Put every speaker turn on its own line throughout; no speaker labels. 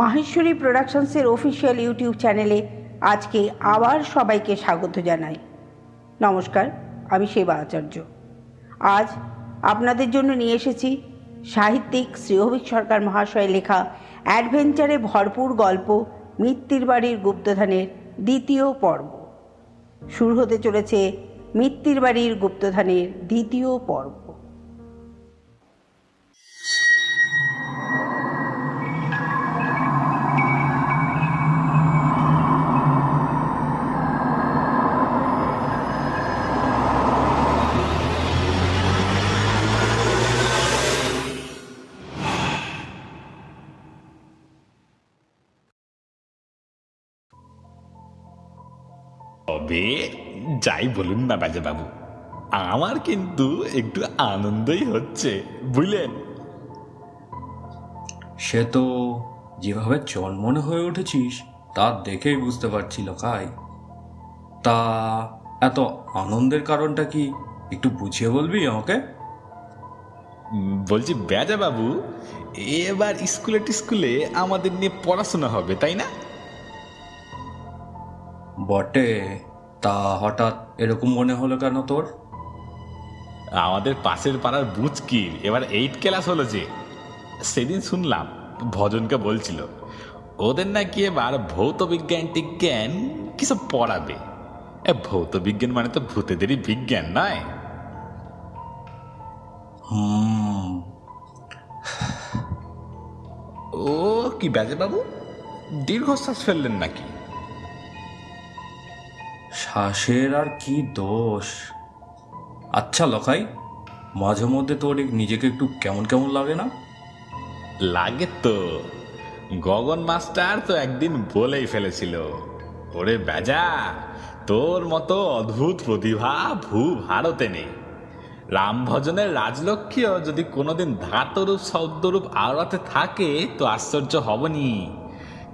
Maheshwari প্রোডাকশনসের official YouTube চ্যানেলে আজকে আবার সবাইকে স্বাগত জানাই। নমস্কার, আমি সেবা আচার্য। আজ আপনাদের জন্য নিয়ে এসেছি সাহিত্যিক শ্রীহবিক সরকার মহাশয় লেখা অ্যাডভেঞ্চারে ভরপুর গল্প মিত্তির বাড়ির গুপ্তধনের দ্বিতীয় পর্ব। শুরু হতে চলেছে মিত্তির বাড়ির গুপ্তধনের দ্বিতীয় পর্ব।
তবে যাই বলুন না বাবু, আমার কিন্তু একটু আনন্দই হচ্ছে, বুঝলেন?
সে তো যেভাবে চনমনে হয়ে উঠেছিস তা দেখেই বুঝতে পারছি লকাই। তা এত আনন্দের কারণটা কি একটু বুঝিয়ে বলবি আমাকে?
বলছি বাবু, এবার স্কুলে আমাদের নিয়ে পড়াশোনা হবে, তাই না?
বটে, তা হঠাৎ এরকম মনে হলো কেন তোর?
আমাদের পাশের পাড়ার বুচকির এবার 8 ক্লাস হলো যে, সেদিন শুনলাম ভজনকে বলছিল ওদের নাকি এবার ভৌত বিজ্ঞান টিজ্ঞান কিসব পড়াবে। ভৌত বিজ্ঞান মানে তো ভূতেদেরই বিজ্ঞান নয়? ও কি বাবু, দীর্ঘশ্বাস ফেললেন নাকি?
শ্বাসের আর কি দোষ। আচ্ছা লকাই, মাঝে মধ্যে তোর নিজেকে একটু কেমন কেমন লাগে না?
লাগে তো। গগন মাস্টার তো একদিন বলেই ফেলেছিল, ওরে বেজা, তোর মতো অদ্ভুত প্রতিভা ভারতে নেই। রামভজনের রাজলক্ষ্মীও যদি কোনোদিন ধাতরূপ শব্দরূপ আওড়াতে থাকে তো আশ্চর্য হবনি,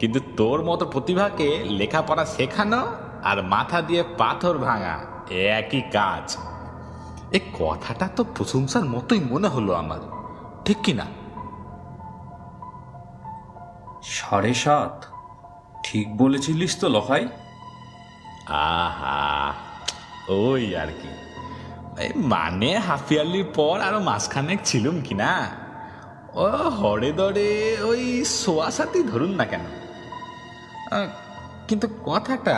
কিন্তু তোর মতো প্রতিভাকে লেখাপড়া শেখানো আর মাথা দিয়ে পাথর ভাঙা একই কাজ। এ কথাটা তো প্রশংসার মতোই মনে হলো আমার, ঠিক কিনা?
7.5 ঠিক বলেছিলিস তো লকাই?
আহা, ওই আর কি, মানে হাফ ইয়ারলির পর আরো মাসখানেক ছিলুম কিনা, ও হরে দরে ওই 7.25 ধরুন না কেন। কিন্তু কথাটা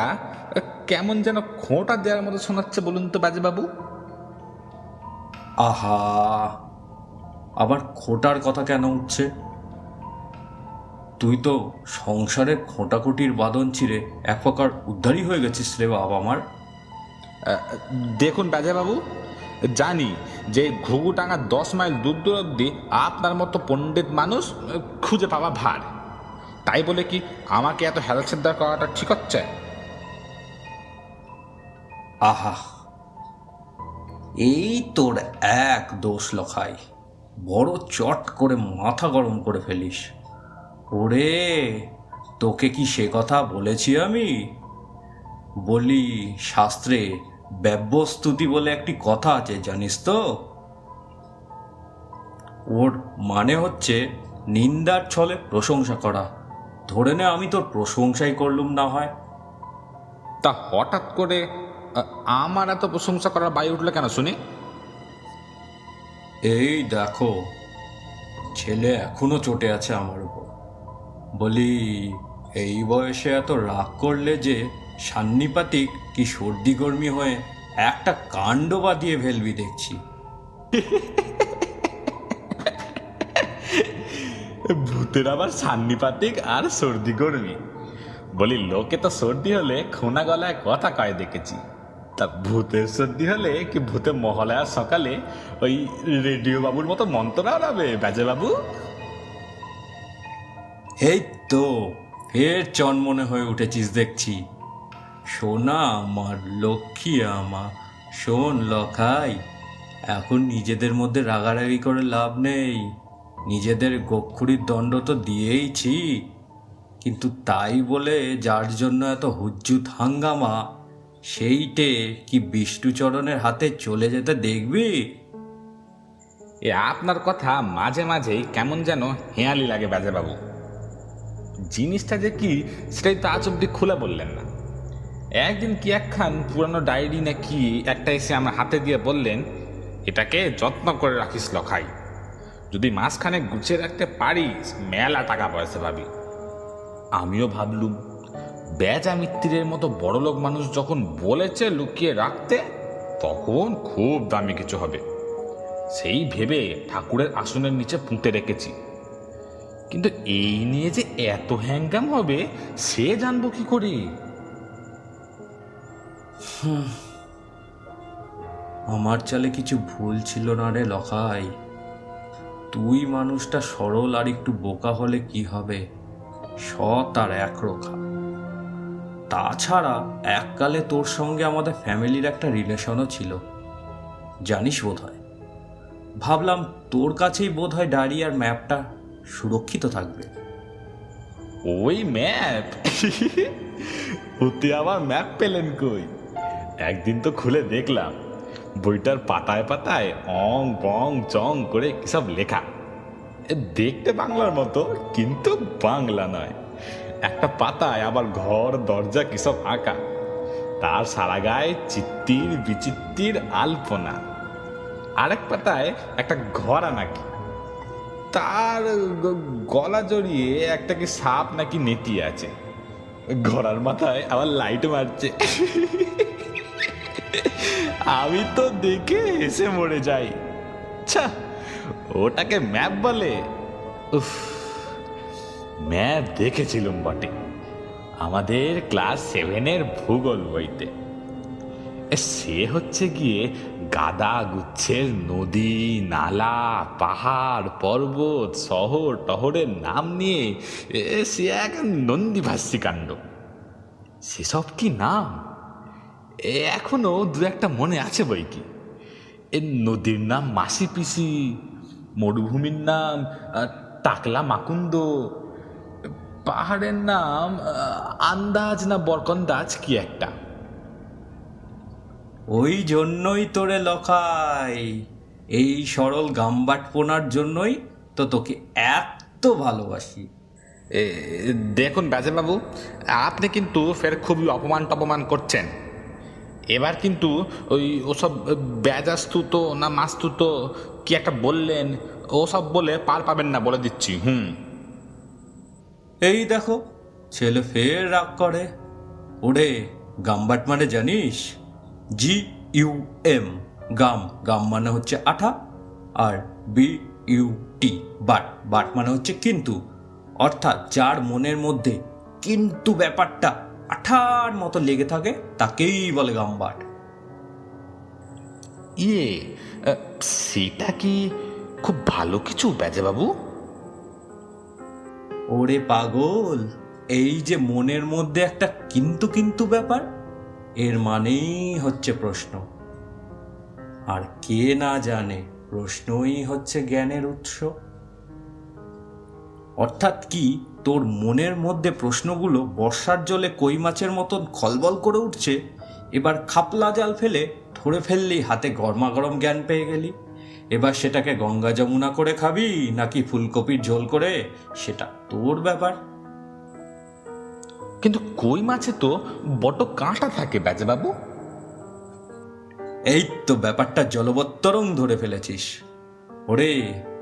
কেমন যেন খোঁটা দেওয়ার মতো শোনাচ্ছে, বলুন তো বাবু।
আহা, আবার খোটার কথা কেন উঠছে? তুই তো সংসারের খোঁটাখুটির বাঁধন ছিঁড়ে এক প্রকার উদ্ধারই হয়ে গেছিস রে বাবা আমার।
দেখুন বাবু, জানি যে ঘুঘুটাঙ্গা 10 মাইল দূর দূর অব্দি আপনার মতো পণ্ডিত মানুষ খুঁজে পাওয়া ভার, তাই বলে কি আমাকে এত হেলছেদ্দার করাটা ঠিক হচ্ছে?
আহা, এই তোর এক দোষ লখাই, বড় চট করে মাথা গরম করে ফেলিস। ওরে, তোকে কি সে কথা বলেছি আমি? বলি, শাস্ত্রে ব্যব্যস্তুতি বলে একটি কথা আছে, জানিস তো? ওর মানে হচ্ছে নিন্দার ছলে প্রশংসা করা। ধরে নে আমি তোর প্রশংসাই করলুম না হয়।
তা হঠাৎ করে আমার এত প্রশংসা করার বায়ু উঠলে কেন শুনি?
এই দেখো, ছেলে এখনো চটে আছে আমার উপর। বলি, এই বয়সে এত রাগ করলে যে সান্নিপাতিক কি সর্দি গরমি হয়ে একটা কাণ্ড বাঁধিয়ে ফেলবি দেখছি।
ভূতের আবার সান্নিপাতিক আর সর্দি গরমি? বলি, লোকে তো সর্দি হলে খোনা গলায় কথা কয় দেখেছি, তা ভূতের সর্দি হলে কি ভূতে মহালয়ার সকালে ওই রেডিও বাবুর মতো মন্ত্র আড়াবে বাবু?
এই তো ফের চনমনে হয়ে উঠেছিস দেখছি। সোনা আমার, লক্ষ্মী আমার, শোন লখাই, এখন নিজেদের মধ্যে রাগারাগি করে লাভ নেই। নিজেদের গোখুরির দণ্ড তো দিয়েইছি, কিন্তু তাই বলে যার জন্য এত হুজ্জুত হাঙ্গামা, সেইটে কি বিষ্ণুচরণের হাতে চলে যেতে দেখবি?
এ আপনার কথা মাঝে মাঝেই কেমন যেন হেঁয়ালি লাগে বাবু। জিনিসটা যে কি সেটাই তো আজ অব্দি খুলে বললেন না। একদিন কি একখান পুরানো ডায়েরি নাকি একটা এসে আমার হাতে দিয়ে বললেন, এটাকে যত্ন করে রাখিস লখাই, যদি মাঝখানে গুছিয়ে রাখতে পারিস মেলা টাকা পয়সা পাবি। আমিও ভাবলুম, বেজা মিত্তিরের মতো বড়লোক মানুষ যখন বলেছে লুকিয়ে রাখতে, তখন খুব দামি কিছু হবে। সেই ভেবে ঠাকুরের আসনের নিচে পুঁতে রেখেছি। কিন্তু এই নিয়ে যে এত হ্যাঙ্গাম হবে সে জানবো কি করে?
আমার চালে কিছু ভুল ছিল না রে লখাই। তুই মানুষটা সরল আর একটু বোকা হলে কি হবে, সৎ আর একরোখা। তাছাড়া এককালে তোর সঙ্গে আমাদের ফ্যামিলির একটা রিলেশনও ছিল, জানিস বোধ হয়। ভাবলাম তোর কাছেই বোধ হয় ডায়েরি আর ম্যাপটা সুরক্ষিত থাকবে।
ওই ম্যাপ? ওতে আবার ম্যাপ পেলেন কই? একদিন তো খুলে দেখলাম বইটার পাতায় পাতায় অং বং চং করে কিসব লেখা। দেখতে বাংলার মতো, কিন্তু বাংলা নয়। একটা পাতায় আবার ঘর দরজা কিসব আঁকা, তার সারা গায়ে চিত্তির বিচিত্তির আলপনা। আরেক পাতায় একটা ঘোড়া নাকি, তার গলা জড়িয়ে একটা কি সাপ নাকি নেতি আছে, ঘোড়ার মাথায় আবার লাইট মারছে। আমি তো দেখে হেসে মরে যাই। আচ্ছা, ওটাকে ম্যাপ বলে? উফ, ম্যাপ দেখেছিলাম বটে আমাদের ক্লাস 7-এর ভূগোল বইতে। সে হচ্ছে গিয়ে গাদা গুচ্ছের নদী নালা পাহাড় পর্বত শহর টহরের নাম নিয়ে সে এক নন্দীভাষ্যী কাণ্ড। সেসব কি নাম এখনো দু একটা মনে আছে বই কি। এর নদীর নাম মাসি পিসি, মরুভূমির নাম টাকলা মাকুন্দ, পাহাড়ের নাম আন্দাজ না বরকন্দাজ কি একটা।
ওই জন্যই তোরে লখাই, এই সরল গাম্বাটপোনার জন্যই তো তোকে এত ভালোবাসি।
দেখুন বাবু, আপনি কিন্তু ফের খুবই অপমান টপমান করছেন। এবার কিন্তু ওসব ব্যাজাস্তুত না মাস্তুত কি একটা বললেন, ওসব বলে পার পাবেন না বলে দিচ্ছি।
এই দেখো ছেলে ফের রাগ করে। ওরে গাম্বাট মানে জানিস? GUM, গাম। গাম মানে হচ্ছে আঠা, আর BUT বাট। বাট মানে হচ্ছে কিন্তু। অর্থাৎ যার মনের মধ্যে কিন্তু ব্যাপারটা আঠার মতো লেগে থাকে তাকেই বলে গাম্বাট।
সেটা কি খুব ভালো কিছু বাবু?
ওরে পাগল, এই যে মনের মধ্যে একটা কিন্তু কিন্তু ব্যাপার, এর মানেই হচ্ছে প্রশ্ন। আর কে না জানে প্রশ্নই হচ্ছে জ্ঞানের উৎস। অর্থাৎ কি, তোর মনের মধ্যে প্রশ্নগুলো বর্ষার জলে কই মাছের মতন খলবল করে উঠছে। এবার খাপলা জাল ফেলে ধরে ফেললি, হাতে গরমা গরম জ্ঞান পেয়ে গেলি। এবার সেটাকে গঙ্গা যমুনা করে খাবি নাকি ফুলকপির ঝোল করে, সেটা তোর ব্যাপার।
কিন্তু কই মাছে তো বড় কাঁটা থাকে বাবু।
এই তো ব্যাপারটা জলবত্তরং ধরে ফেলেছিস। ওরে,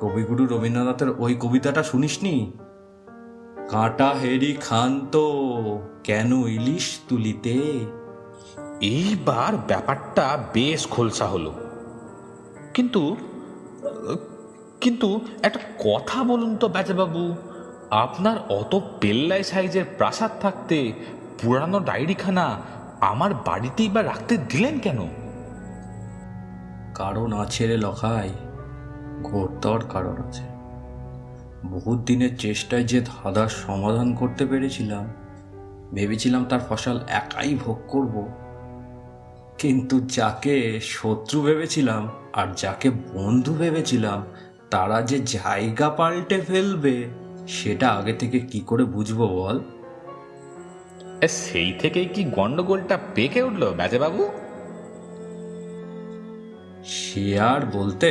কবিগুরু রবীন্দ্রনাথের ওই কবিতাটা শুনিসনি? কাঁটা হেরি খান তো কেন ইলিশ তুলিতে।
এইবার ব্যাপারটা বেশ খোলসা হলো। কিন্তু কিন্তু একটা কথা বলুন তো বাবু, আপনার অত পেল্লাই সাইজের প্রাসাদ থাকতে পুরানো ডায়েরিখানা আমার বাড়িতেই বা রাখতে দিলেন কেন?
কারণ আছে রে লখাই, ঘোরতর কারণ আছে। বহুত দিনের চেষ্টায় যে ধাঁধার সমাধান করতে পেরেছিলাম, ভেবেছিলাম তার ফসল একাই ভোগ করব। কিন্তু যাকে শত্রু ভেবেছিলাম আর যাকে বন্ধু ভেবেছিলাম, তারা যে জায়গা পাল্টে ফেলবে সেটা আগে থেকে কি করে বুঝবো বল?
সেই থেকেই কি গন্ডগোলটা পেকে উঠলো বাবু?
সে আর বলতে,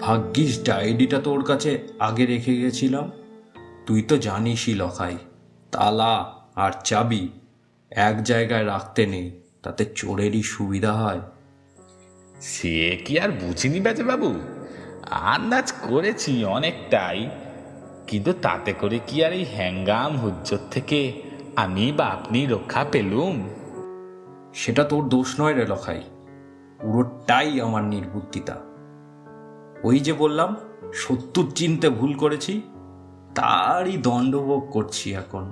ভাগ্যিস ডায়েরিটা তোর কাছে আগে রেখে গেছিলাম। তুই তো জানিসই লখাই, তালা আর চাবি এক জায়গায় রাখতে নেই, তাতে চোরেরই সুবিধা হয়।
সে কি আর বুঝিনি বেজে বাবু, আন্দাজ করেছি অনেকটাই, কিন্তু তাতে করে কি আর এই হ্যাঙ্গাম হুজ্জত থেকে আমি বা আপনি রক্ষা পেলুম?
সেটা তোর দোষ নয় রে লখাই, পুরোটাই আমার নির্বুদ্ধিতা। ওই যে বললাম 70 চিনতে ভুল করেছি, তারই দণ্ডভোগ করছি এখন।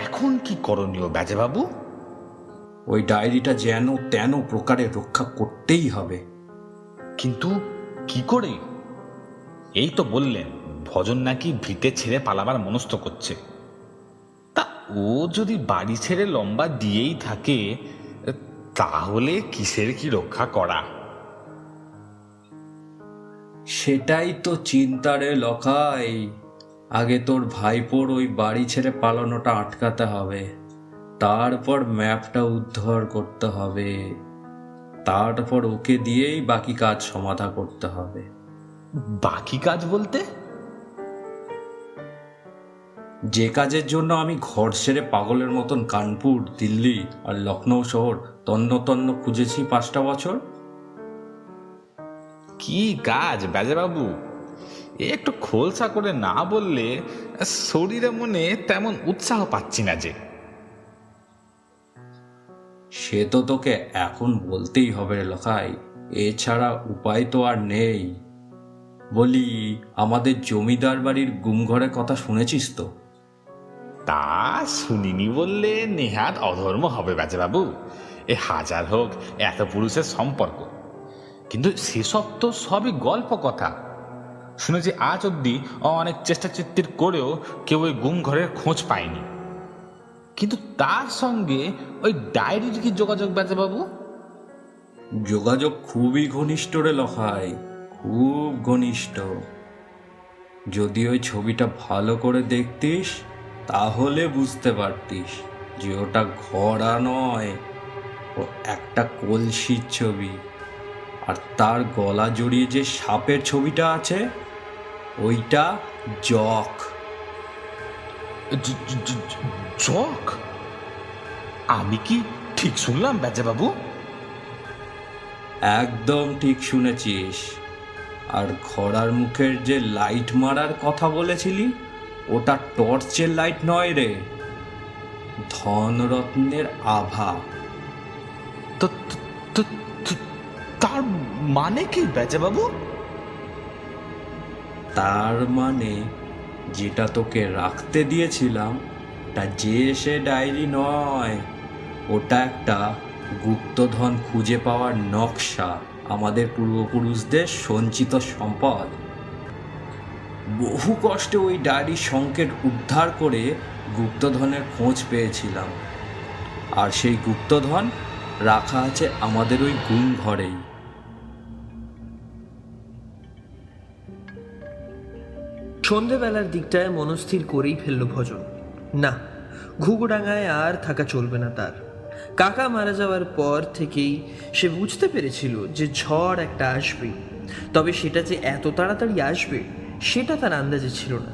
এখন কি করণীয় বেজে বাবু?
ওই ডায়েরিটা যেন তেন প্রকারে রক্ষা করতেই হবে।
কিন্তু কি করে? এই তো বললেন ভজন নাকি ভিটে ছেড়ে পালাবার মনস্থ করছে। তা ও যদি বাড়ি ছেড়ে লম্বা দিয়েই থাকে, তাহলে কিসের কি রক্ষা করা?
সেটাই তো চিন্তারে লখাই। আগে তোর ভাইপোর ওই বাড়ি ছেড়ে পালানোটা আটকাতে হবে, তারপর ম্যাপটা উদ্ধার করতে হবে, তারপর ওকে দিয়েই বাকি কাজ সমাধা করতে হবে।
বাকি কাজ বলতে?
যে কাজের জন্য আমি ঘর ছেড়ে পাগলের মতন কানপুর, দিল্লি আর লখনৌ শহর তন্ন তন্ন খুঁজেছি 5টা বছর।
কি কাজ বেজে বাবু? একটু খোলসা করে না বললে শরীরে মনে তেমন উৎসাহ পাচ্ছি না যে।
সে তো তোকে এখন বলতেই হবে রে লখাই, এছাড়া উপায় তো আর নেই। বলি, আমাদের জমিদার বাড়ির গুমঘরের কথা শুনেছিস তো?
তা শুনিনি বললে নেহাত অধর্ম হবে বেজে বাবু। এ হাজার হোক এত পুরুষের সম্পর্ক, কিন্তু সেসব তো সবই গল্প কথা। শুনেছি আজ অব্দি অনেক চেষ্টা চিত্তির করেও কেউ ওই গুম ঘরের খোঁজ পায়নি। কিন্তু তার সঙ্গে ওই ডায়েরির কি যোগাযোগ বেজে বাবু?
যোগাযোগ খুবই ঘনিষ্ঠ রে লখাই, খুব ঘনিষ্ঠ। যদি ওই ছবিটা ভালো করে দেখতিস তাহলে বুঝতে পারতিস যে ওটা ঘোড়া নয়, ও একটা কলসির ছবি। আর তার গলা জড়িয়ে যে সাপের ছবিটা আছে, ওইটা জক।
জক? আমি কি ঠিক শুনলাম বেজে বাবু?
একদম ঠিক শুনেছিস। আর ঘোড়ার মুখের যে লাইট মারার কথা বলেছিলি, ওটা টর্চের লাইট নয় রে, ধনরত্নের আভা।
তো তার মানে কি বেজে বাবু?
তার মানে যেটা তোকে রাখতে দিয়েছিলাম তা যে সে ডায়েরি নয়, ওটা একটা গুপ্তধন খুঁজে পাওয়ার নকশা, আমাদের পূর্বপুরুষদের সঞ্চিত সম্পদ। বহু কষ্টে ওই ডায়েরির সংকেত উদ্ধার করে গুপ্তধনের খোঁজ পেয়েছিলাম, আর সেই গুপ্তধন রাখা আছে আমাদের ওই গুম ঘরেই।
সন্ধেবেলার দিকটায় মনস্থির করেই ফেলল ভজন, না, ঘুঘুডাঙ্গায় আর থাকা চলবে না তার। কাকা মারা যাওয়ার পর থেকেই সে বুঝতে পেরেছিল যে ঝড় একটা আসবে, তবে সেটা যে এত তাড়াতাড়ি আসবে সেটা তার আন্দাজে ছিল না।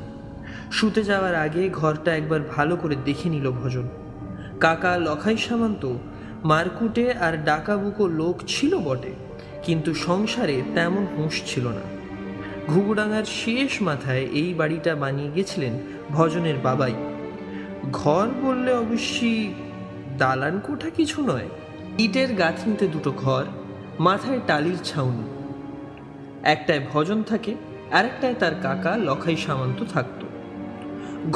শুতে যাওয়ার আগে ঘরটা একবার ভালো করে দেখে নিল ভজন। কাকা লখাই সামন্ত মারকুটে আর ডাকাবুকো লোক ছিল বটে, কিন্তু সংসারে তেমন হুঁশ ছিল না। ঘুঘুডাঙ্গার শেষ মাথায় এই বাড়িটা বানিয়ে গেছিলেন ভজনের বাবাই। ঘর বললে অবশ্যই দালান কোঠা কিছু নয়, ইটের গাঁথনিতে দুটো ঘর, মাথায় টালির ছাউনি। একটায় ভজন থাকে, আরেকটায় তার কাকা লখাই সামন্ত থাকত।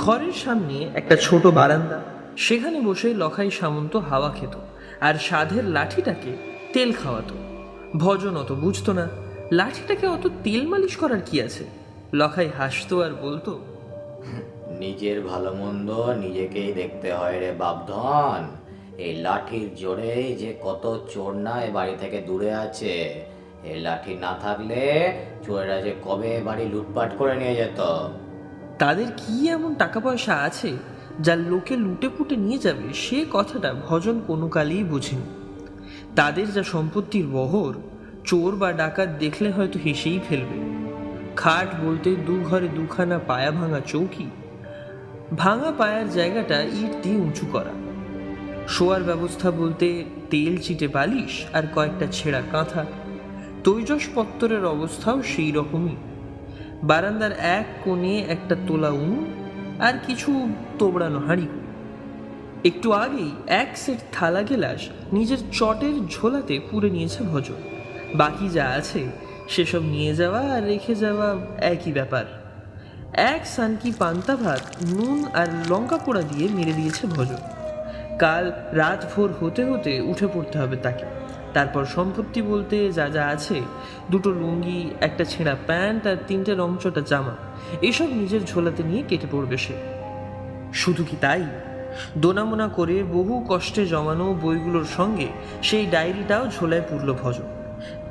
ঘরের সামনে একটা ছোট বারান্দা, সেখানে বসে লখাই সামন্ত হাওয়া খেত আর সাধের লাঠিটাকে তেল খাওয়াতো। ভজন অত বুঝতো না, লাঠিটাকে অত তেল মালিশ করার কি আছে। লখাই হাসতো আর বলতো,
নিজের ভালো মন্দ নিজেকেই দেখতে হয় রে বাপধন। এই লাঠির জোরেই যে কত চোর না এ বাড়ি থেকে দূরে আছে। এই লাঠি না থাকলে চোরেরা যে কবে বাড়ি লুটপাট করে নিয়ে যেত।
তাদের কি এমন টাকা পয়সা আছে যা লোকে লুটে পুটে নিয়ে যাবে, সে কথাটা ভজন কোনো কালেই বোঝেনি। তাদের যা সম্পত্তির বহর, চোর বা ডাকাত দেখলে হয়তো হেসেই ফেলবে। খাট বলতে 2 ঘরে 2খানা পায়া ভাঙা চৌকি, ভাঙা পায়ার জায়গাটা ইট দিয়ে উঁচু করা। শোয়ার ব্যবস্থা বলতে তেল চিটে বালিশ আর কয়েকটা ছেঁড়া কাঁথা। তৈজসপত্তরের অবস্থাও সেই রকমই। বারান্দার এক কোণে একটা তোলা উনুন আর কিছু তোবড়ানো হাঁড়ি। একটু আগেই এক সেট থালা গেলাস নিজের চটের ঝোলাতে পুরে নিয়েছে ভজন। বাকি যা আছে সেসব নিয়ে যাওয়া আর রেখে যাওয়া একই ব্যাপার। এক সানকি পান্তা ভাত নুন আর লঙ্কা পোড়া দিয়ে মেরে দিয়েছে ভজন। কাল রাত ভোর হতে হতে উঠে পড়তে হবে তাকে। তারপর সম্পত্তি বলতে যা যা আছে, দুটো লুঙ্গি, একটা ছেঁড়া প্যান্ট আর 3টে রংচটা জামা, এসব নিজের ঝোলাতে নিয়ে কেটে পড়বে সে। শুধু কি তাই, দোনামোনা করে বহু কষ্টে জমানো বইগুলোর সঙ্গে সেই ডায়েরিটাও ঝোলায় পুরল ভজন।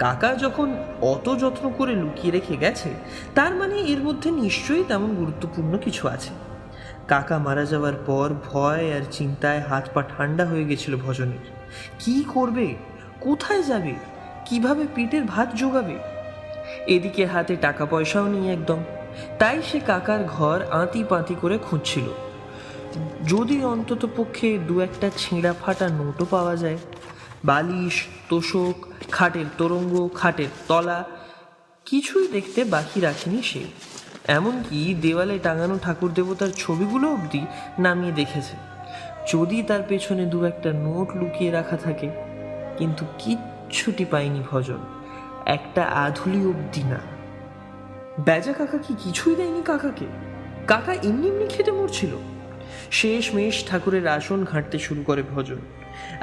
কাকা যখন অত যত্ন করে লুকিয়ে রেখে গেছে, তার মানে এর মধ্যে নিশ্চয়ই তেমন গুরুত্বপূর্ণ কিছু আছে। কাকা মারা যাওয়ার পর ভয় আর চিন্তায় হাত পা ঠান্ডা হয়ে গেছিল ভজনের। কি করবে, কোথায় যাবে, কিভাবে পেটের ভাত জোগাবে? এদিকে হাতে টাকা পয়সাও নেই একদম। তাই সে কাকার ঘর আঁতি পাঁতি করে খুঁজছিল, যদি অন্তত পক্ষে 2-1টা ছেঁড়া ফাটা নোটও পাওয়া যায়। বালিশ, তোষক, খাটের তোরঙ্গ, খাটের তলা কিছুই দেখতে বাকি রাখেনি সে। এমনকি দেওয়ালে টাঙানো ঠাকুর দেবতার ছবিগুলো অবধি নামিয়ে দেখেছে, যদি তার পেছনে 2-1টা নোট লুকিয়ে রাখা থাকে। কিন্তু কিচ্ছুটি পায়নি ভজন, একটা আধুলি অবধি না। বেজা কাকা কি কিছুই দেয়নি কাকাকে? কাকা এমনি এমনি খেটে মরছিল। শেষমেশ ঠাকুরের আসন ঘাঁটতে শুরু করে ভজন।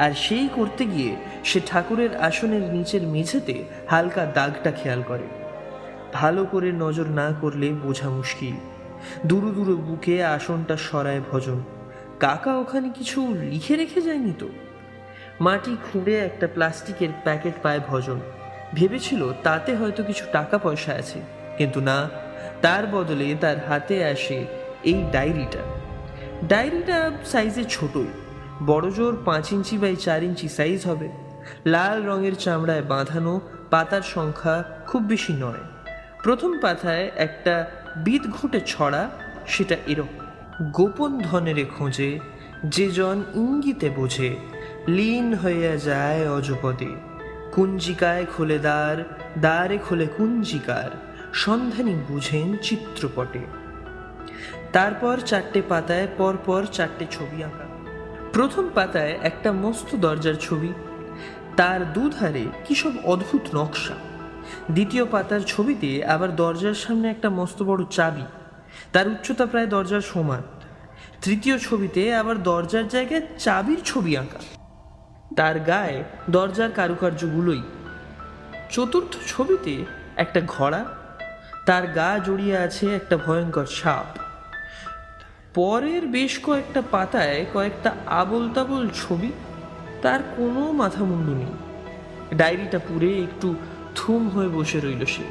আর সেই করতে গিয়ে সে ঠাকুরের আসনের নিচের মেঝেতে হালকা দাগটা খেয়াল করে। ভালো করে নজর না করলে বোঝা মুশকিল। দুরু দুরু বুকে আসনটা সরায় ভজন। কাকা ওখানে কিছু লিখে রেখে যায়নি তো? মাটি খুঁড়ে একটা প্লাস্টিকের প্যাকেট পায় ভজন। ভেবেছিল তাতে হয়তো কিছু টাকা পয়সা আছে, কিন্তু না, তার বদলে তার হাতে আসে এই ডায়েরিটা। ডায়েরিটা সাইজে ছোটই, বড় জোর 5 ইঞ্চি বাই 4 ইঞ্চি সাইজ হবে। লাল রঙের চামড়ায় বাঁধানো, পাতার সংখ্যা খুব বেশি নয়। প্রথম পাতায় একটা বিদ ঘুঁটে ছড়া, সেটা এরকম: গোপন ধনেরে খোঁজে, যে জন ইঙ্গিতে বোঝে, লীন হইয়া যায় অজপদে, কুঞ্জিকায় খোলে দ্বার, দ্বারে খোলে কুঞ্জিকার, সন্ধানী বুঝেন চিত্রপটে। তারপর 4টে পাতায় পরপর 4টে ছবি আঁকা। প্রথম পাতায় একটা মস্ত দরজার ছবি, তার দুধারে কি সব অদ্ভুত নকশা। দ্বিতীয় পাতার ছবিতে আবার দরজার সামনে একটা মস্ত বড় চাবি, তার উচ্চতা প্রায় দরজার সমান। তৃতীয় ছবিতে আবার দরজার জায়গায় চাবির ছবি আঁকা, তার গায়ে দরজার কারুকার্যগুলোই। চতুর্থ ছবিতে একটা ঘোড়া, তার গা জড়িয়ে আছে একটা ভয়ঙ্কর সাপ। পরের বেশ কয়েকটা পাতায় কয়েকটা আবোল তাবোল ছবি, তার কোনো মাথা মুন্ডু নেই। ডায়েরিটা পুরে একটু থুম হয়ে বসে রইল সে।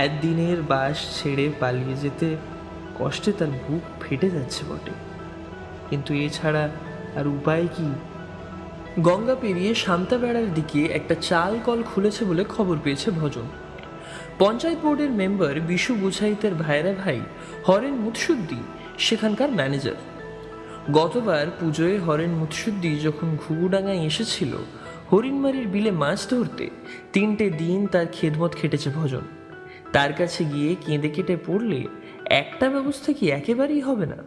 একদিনের বাস ছেড়ে পালিয়ে যেতে কষ্টে তার বুক ফেটে যাচ্ছে বটে, কিন্তু এছাড়া আর উপায় কি? গঙ্গা পেরিয়ে শান্তাবেড়ার দিকে একটা চাল কল খুলেছে বলে খবর পেয়েছে ভজন। পঞ্চায়েত বোর্ডের মেম্বার বিশু বুঝাইতের ভাইরা ভাই হরেন মুৎসুদ্দি সেখানকার ম্যানেজার। গতবার পুজোয় হরেন মুৎসুদ্দি যখন ঘুঘুডাঙ্গায় এসেছিল হরিণমারির বিলে মাছ ধরতে, 3টে দিন তার খেদমত খেটেছে ভজন। তার কাছে গিয়ে কেঁদে কেটে পড়লে একটা ব্যবস্থা কি একেবারেই হবে না?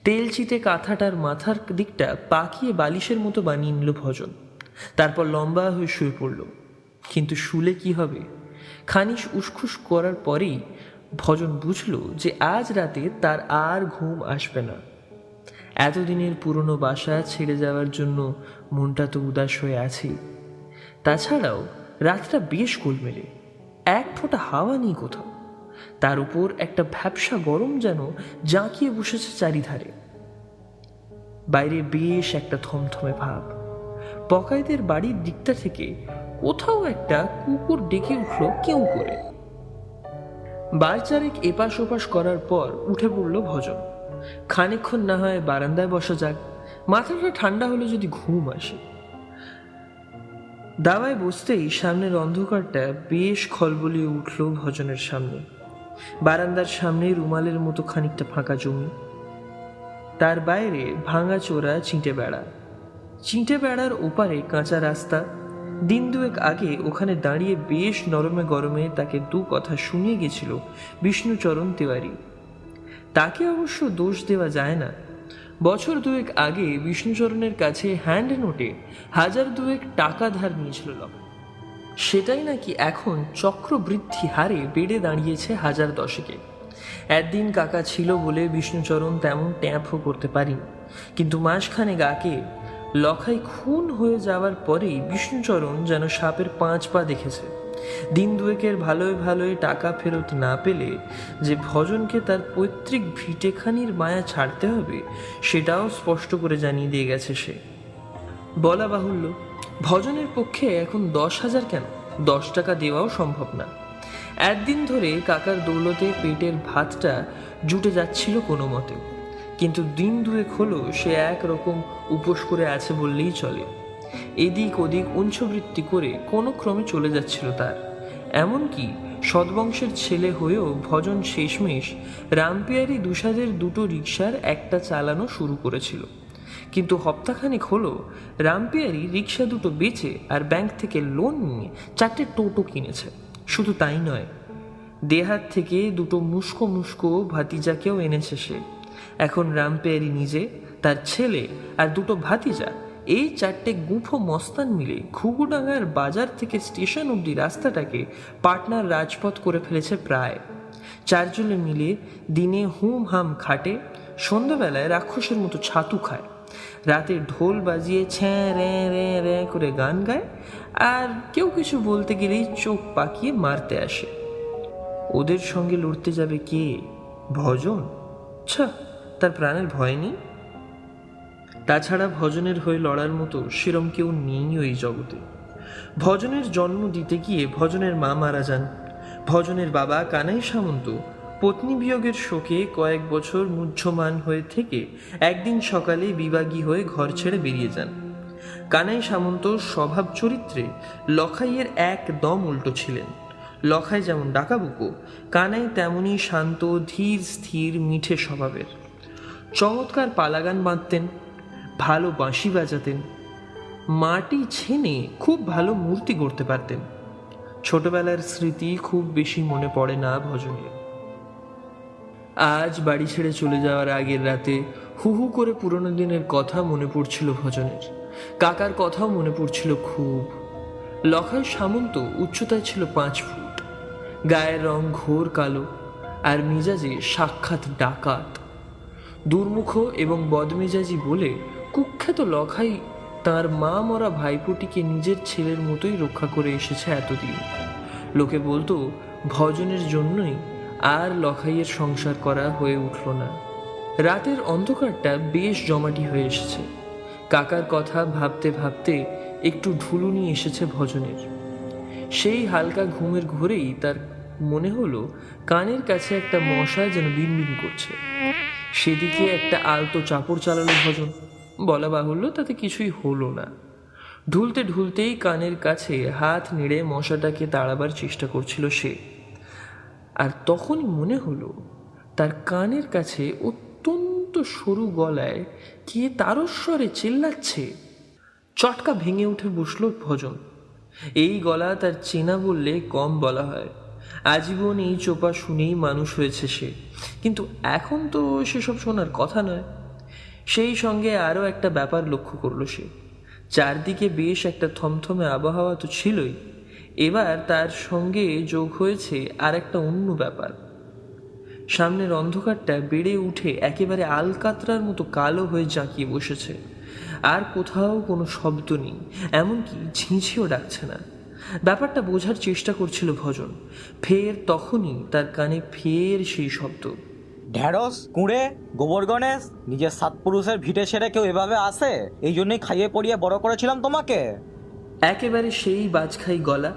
তেল চিটে কাঁথাটার মাথার দিকটা পাকিয়ে বালিশের মতো বানিয়ে নিল ভজন। তারপর লম্বা হয়ে শুয়ে পড়ল। কিন্তু শুলে কি হবে? খানিস উসখুস করার পরেই ভজন বুঝল যে আজ রাতে তার আর ঘুম আসবে না। এতদিনের পুরনো বাসা ছেড়ে যাওয়ার জন্য মনটা তো উদাস হয়ে আছেই। তাছাড়াও রাতটা বেশ গোলমেলে, এক ফোঁটা হাওয়া নেই কোথাও। তার উপর একটা ভ্যাপসা গরম যেন জাঁকিয়ে বসেছে চারিধারে। বাইরে বেশ একটা থমথমে ভাব। পকাইদের বাড়ির দিকটা থেকে কোথাও একটা কুকুর ডেকে উঠল কেউ করে। বার চারেক এপাশ ওপাশ করার পর উঠে পড়ল ভজন। খানিকক্ষণ না হয় বারান্দায় বসা যাক, মাথাটা ঠান্ডা হলে যদি ঘুম আসে। দাওয়ায় বসতেই সামনের অন্ধকারটা বেশ খলবলিয়ে উঠল ভজনের সামনে। বারান্দার সামনে রুমালের মতো খানিকটা ফাঁকা জমি, তার বাইরে ভাঙাচোরা চিঁটে বেড়া। চিঁটে বেড়ার ওপারে কাঁচা রাস্তা। দিন দুয়েক আগে ওখানে দাঁড়িয়ে বেশ নরমে গরমে তাকে দু কথা শুনিয়ে গেছিল বিষ্ণুচরণ তিওয়ারি। তাকে অবশ্য দোষ দেওয়া যায় না। বছর দুয়েক আগে বিষ্ণুচরণের কাছে হ্যান্ড নোটে 1002 টাকা ধার নিয়েছিল লোক। সেটাই নাকি এখন চক্রবৃদ্ধি হারে বেড়ে দাঁড়িয়েছে 1010-এ। একদিন কাকা ছিল বলে বিষ্ণুচরণ তেমন ট্যাপও করতে পারিনি, কিন্তু মাসখানেক আগে লখাই খুন হয়ে যাওয়ার পরেই বিষ্ণুচরণ যেন সাপের 5 পা দেখেছে। দিন দুয়েকের ভালোয় ভালোয় টাকা ফেরত না পেলে যে ভজনকে তার পৈতৃক ভিটেখানির মায়া ছাড়তে হবে সেটাও স্পষ্ট করে জানিয়ে দিয়ে গেছে সে। বলা বাহুল্য, ভজনের পক্ষে এখন 10,000 কেন, 10 টাকা দেওয়াও সম্ভব না। একদিন ধরে কাকার দৌলতে পেটের ভাতটা জুটে যাচ্ছিল কোনো মতে, কিন্তু দিন দুয়েক হলো সে একরকম উপোস করে আছে বললেই চলে। এদিক ওদিক উঞ্চবৃত্তি করে কোনো ক্রমে চলে যাচ্ছিল তার। এমনকি সদ্বংশের ছেলে হয়েও ভজন শেষমেশ রামপিয়ারি দুসাদের দুটো রিকশার একটা চালানো শুরু করেছিল। কিন্তু হপ্তাখানেক হলো রামপিয়ারি রিকশা দুটো বেচে আর ব্যাংক থেকে লোন নিয়ে 4টে টোটো কিনেছে। শুধু তাই নয়, দেহাত থেকে দুটো মুস্কো মুস্কো ভাতিজাকেও এনেছে সে। এখন রামপিয়ারি নিজে, তার ছেলে আর দুটো ভাতিজা, এই 4টে গুঁফো মস্তান মিলে ঘুঘুডাঙ্গার বাজার থেকে স্টেশন অবধি রাস্তাটাকে পাটনার রাজপথ করে ফেলেছে প্রায়। 4 জনে মিলে দিনে হুম হাম খাটে, সন্ধ্যাবেলায় রাক্ষসের মতো ছাতু খায়, রাতে ঢোল বাজিয়ে ছ্যাঁ রে রে রে করে গান গায়, আর কেউ কিছু বলতে গেলেই চোখ পাকিয়ে মারতে আসে। ওদের সঙ্গে লড়তে যাবে কে? ভজন? ছা, তার প্রাণের ভয় নেই। তাছাড়া ভজনের হয়ে লড়ার মতো সেরম কেউ নেই ওই জগতে। ভজনের জন্ম দিতে গিয়ে ভজনের মা মারা যান। ভজনের বাবা কানাই সামন্ত পত্নী বিয়োগের শোকে কয়েক বছর মুহ্যমান হয়ে থেকে একদিন সকালে বিবাগী হয়ে ঘর ছেড়ে বেরিয়ে যান। কানাই সামন্ত স্বভাব চরিত্রে লখাইয়ের একদম উল্টো ছিলেন। লখাই যেমন ডাকাবুকো, কানাই তেমনই শান্ত, ধীর স্থির, মিঠে স্বভাবের। চমৎকার পালাগান বাঁধতেন, ভালো বাঁশি বাজাতেন, মাটি ছেনে খুব ভালো মূর্তি গড়তে পারতেন। ছোটবেলার স্মৃতি খুব বেশি মনে পড়ে না ভজনের। আজ বাড়ি ছেড়ে চলে যাওয়ার আগের রাতে হু হু করে পুরনো দিনের কথা মনে পড়ছিল ভজনের। কাকার কথাও মনে পড়ছিল খুব। লখাই সামন্ত উচ্চতায় ছিল 5 ফুট, গায়ের রং ঘোর কালো, আর মেজাজে সাক্ষাৎ ডাকাত। দুর্মুখ এবং বদমেজাজি বলে কুখ্যাত লখাই তার মা মরা ভাইপোটিকে নিজের ছেলের মতোই রক্ষা করে এসেছে এতদিন। লোকে বলতো ভজনের জন্যই আর লখাইয়ের সংসার করা হয়ে উঠল না। রাতের অন্ধকারটা বেশ জমাটি হয়ে এসেছে। কাকার কথা ভাবতে ভাবতে একটু ঢুলুনি এসেছে ভজনের। সেই হালকা ঘুমের ঘোরেই তার মনে হলো কানের কাছে একটা মশা যেন বিনবিন করছে। সেদিকে একটা আলতো চাপড় চালালো ভজন। বলা বাহুল্য, তাতে কিছুই হলো না। ঢুলতে ঢুলতেই কানের কাছে হাত নেড়ে মশাটাকে তাড়াবার চেষ্টা করছিল সে। আর তখনই মনে হলো তার কানের কাছে অত্যন্ত সরু গলায় কে তারস্বরে চিল্লাচ্ছে। চটকা ভেঙে উঠে বসল ভজন। এই গলা তার চেনা বললে কম বলা হয়। আজীবন এই চোপা শুনেই মানুষ হয়েছে সে, কিন্তু এখন তো সেসব শোনার কথা নয়। সেই সঙ্গে আরও একটা ব্যাপার লক্ষ্য করলো সে। চারদিকে বেশ একটা থমথমে আবহাওয়া তো ছিলই, এবার তার সঙ্গে যোগ হয়েছে আর একটা অন্য ব্যাপার। সামনের অন্ধকারটা বেড়ে উঠে একেবারে আলকাতরার মতো কালো হয়ে জাঁকিয়ে বসেছে। আর কোথাও কোনো শব্দ নেই, এমনকি ঝিঁঝিও ডাকছে না। ব্যাপারটা বোঝার চেষ্টা করছিল ভজন। ফের তখনই তার কানে ফের সেই শব্দ।
ঢ্যাঁড়স, কুঁড়ে, গোবর গণেশ, নিজের 7 পুরুষের ভিটে ছেড়ে কেউ এভাবে আসে? এই জন্যই খাইয়ে পড়িয়ে বড় করেছিলাম তোমাকে।
একেবারে সেই বাজখাই গলা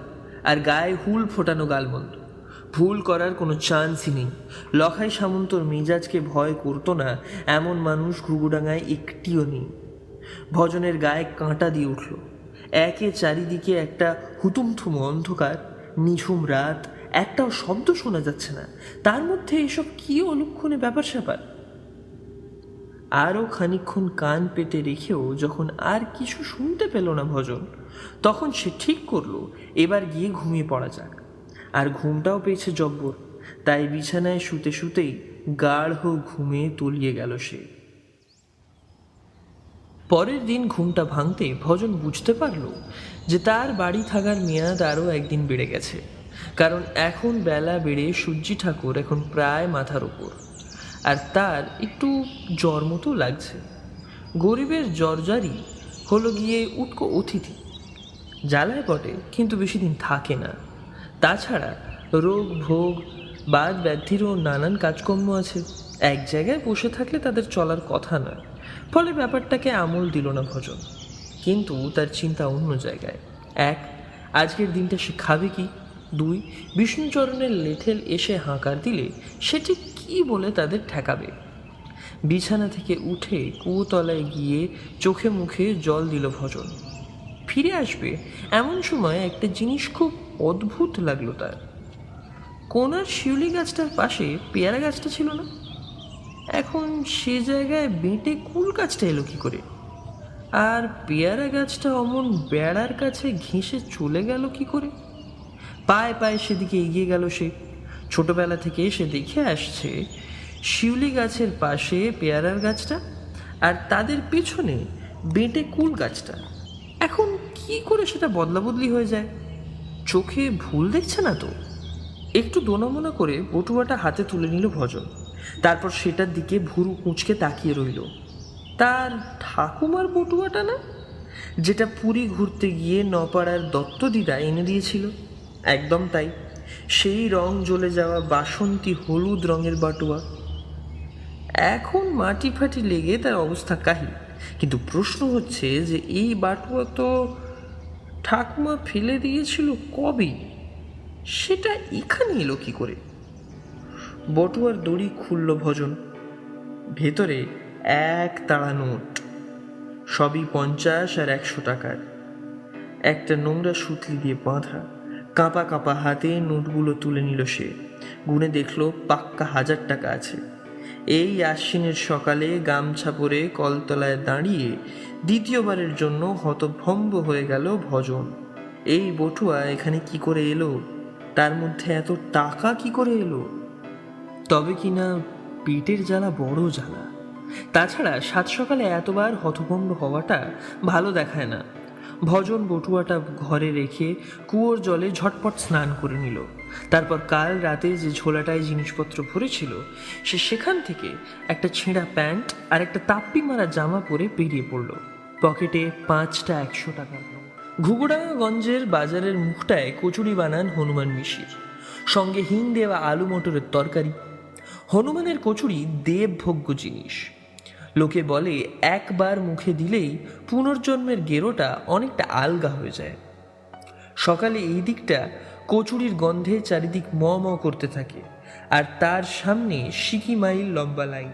আর গায়ে হুল ফোটানো গালমন্দ। ভুল করার কোনো চান্সই নেই। লখাই সামন্তর মেজাজকে ভয় করতো না এমন মানুষ ঘুঘুডাঙ্গায় একটিও নেই। ভজনের গায়ে কাঁটা দিয়ে উঠল। একে চারিদিকে একটা হুতুমথুম অন্ধকার, নিঝুম রাত, একটাও শব্দ শোনা যাচ্ছে না। তার মধ্যে এসব কি অলক্ষণে ব্যাপার স্যাপার। আরও খানিকক্ষণ কান পেতে রেখেও যখন আর কিছু শুনতে পেল না ভজন, তখন সে ঠিক করলো এবার গিয়ে ঘুমিয়ে পড়া যাক। আর ঘুমটাও পেয়েছে জব্বর, তাই বিছানায় শুতে শুতেই গাঢ় ঘুমে তলিয়ে গেল সে। পরের দিন ঘুমটা ভাঙতে ভজন বুঝতে পারল যে তার বাড়ি থাকার মেয়াদ আরও একদিন বেড়ে গেছে, কারণ এখন বেলা বেড়ে সূর্যি ঠাকুর এখন প্রায় মাথার ওপর, আর তার একটু জ্বর মতো লাগছে। গরিবের জ্বরজারি হলো গিয়ে উটকো অতিথি, জ্বালায় বটে কিন্তু বেশি দিন থাকে না। তাছাড়া রোগ ভোগ বাদ ব্যাধিরও নানান কাজকর্ম আছে, এক জায়গায় বসে থাকলে তাদের চলার কথা নয়। ফলে ব্যাপারটাকে আমল দিল না ভজন, কিন্তু তার চিন্তা অন্য জায়গায়। এক, আজকের দিনটা সে খাবে কি? দুই, বিষ্ণুচরণের লেঠেল এসে হাঁকার দিলে সে ঠিক কী বলে তাদের ঠেকাবে? বিছানা থেকে উঠে কুয়োতলায় গিয়ে চোখে মুখে জল দিল ভজন। ফিরে আসবে এমন সময় একটা জিনিস খুব অদ্ভুত লাগলো তার। কোনার শিউলি গাছটার পাশে পেয়ারা গাছটা ছিল না, এখন সে জায়গায় বেঁটে কুল গাছটা এলো কি করে? আর পেয়ারা গাছটা অমন বেড়ার কাছে ঘেঁষে চলে গেল কি করে? পায়ে পায়ে সেদিকে এগিয়ে গেল সে। ছোটবেলা থেকে সে দেখে আসছে শিউলি গাছের পাশে পেয়ারার গাছটা, আর তাদের পিছনে বেঁটে কুল গাছটা। এখন কি করে সেটা বদলা বদলি হয়ে যায়? চোখে ভুল দেখছে না তো? একটু দোনামোনা করে বটুয়াটা হাতে তুলে নিল ভজন, তারপর সেটার দিকে ভুরু কুঁচকে তাকিয়ে রইল। তার ঠাকুমার বটুয়াটা না, যেটা পুরী ঘুরতে গিয়ে নপাড়ার দত্ত দিদা এনে দিয়েছিল? একদম তাই, সেই রং জ্বলে যাওয়া বাসন্তী হলুদ রঙের বাটুয়া। এখন মাটি ফাটি লেগে তার অবস্থা কাহিল, কিন্তু প্রশ্ন হচ্ছে যে এই বাটুয়া তো ঠাকুমা ফেলে দিয়েছিল কবে, সেটা এখানে এলো কি করে? বটুয়ার দড়ি খুলল ভজন, ভেতরে এক তাড়া নোট, সবই 50 আর 100 টাকার। একটা নোংরা সুতলি দিয়ে বাঁধা। কাঁপা কাঁপা হাতে নোটগুলো তুলে নিল সে, গুনে দেখলো পাক্কা 1000 টাকা আছে। এই আশ্বিনের সকালে গামছা পরে কলতলায় দাঁড়িয়ে দ্বিতীয়বারের জন্য হতভম্ব হয়ে গেল ভজন। এই বটুয়া এখানে কি করে এলো? তার মধ্যে এত টাকা কি করে এলো? তবে কিনা পেটের জ্বালা বড় জ্বালা। তাছাড়া সাত সকালে এতবার হতভম্ব হওয়াটা ভালো দেখায় না। ভজন বটুয়াটা ঘরে রেখে কুয়োর জলে ঝটপট স্নান করে নিল। তারপর কাল রাতে যে ঝোলাটায় জিনিসপত্র ভরেছিল সে সেখান থেকে একটা ছেঁড়া প্যান্ট আর একটা তাপ্পি মারা জামা পরে বেরিয়ে পড়ল। পকেটে 5টা 100 টাকার নোট। ঘুঘুডাঙ্গাগঞ্জের বাজারের মুখটায় কচুরি বানান হনুমান মিশির, সঙ্গে হিং দেওয়া আলু মটরের তরকারি। হনুমানের কচুরি দেবভোগ্য জিনিস। লোকে বলে একবার মুখে দিলেই পুনর্জন্মের গেরোটা অনেকটা আলগা হয়ে যায়। সকালে এই দিকটা কচুরির গন্ধে চারিদিক ম ম করতে থাকে, আর তার সামনে সিকি মাইল লম্বা লাইন।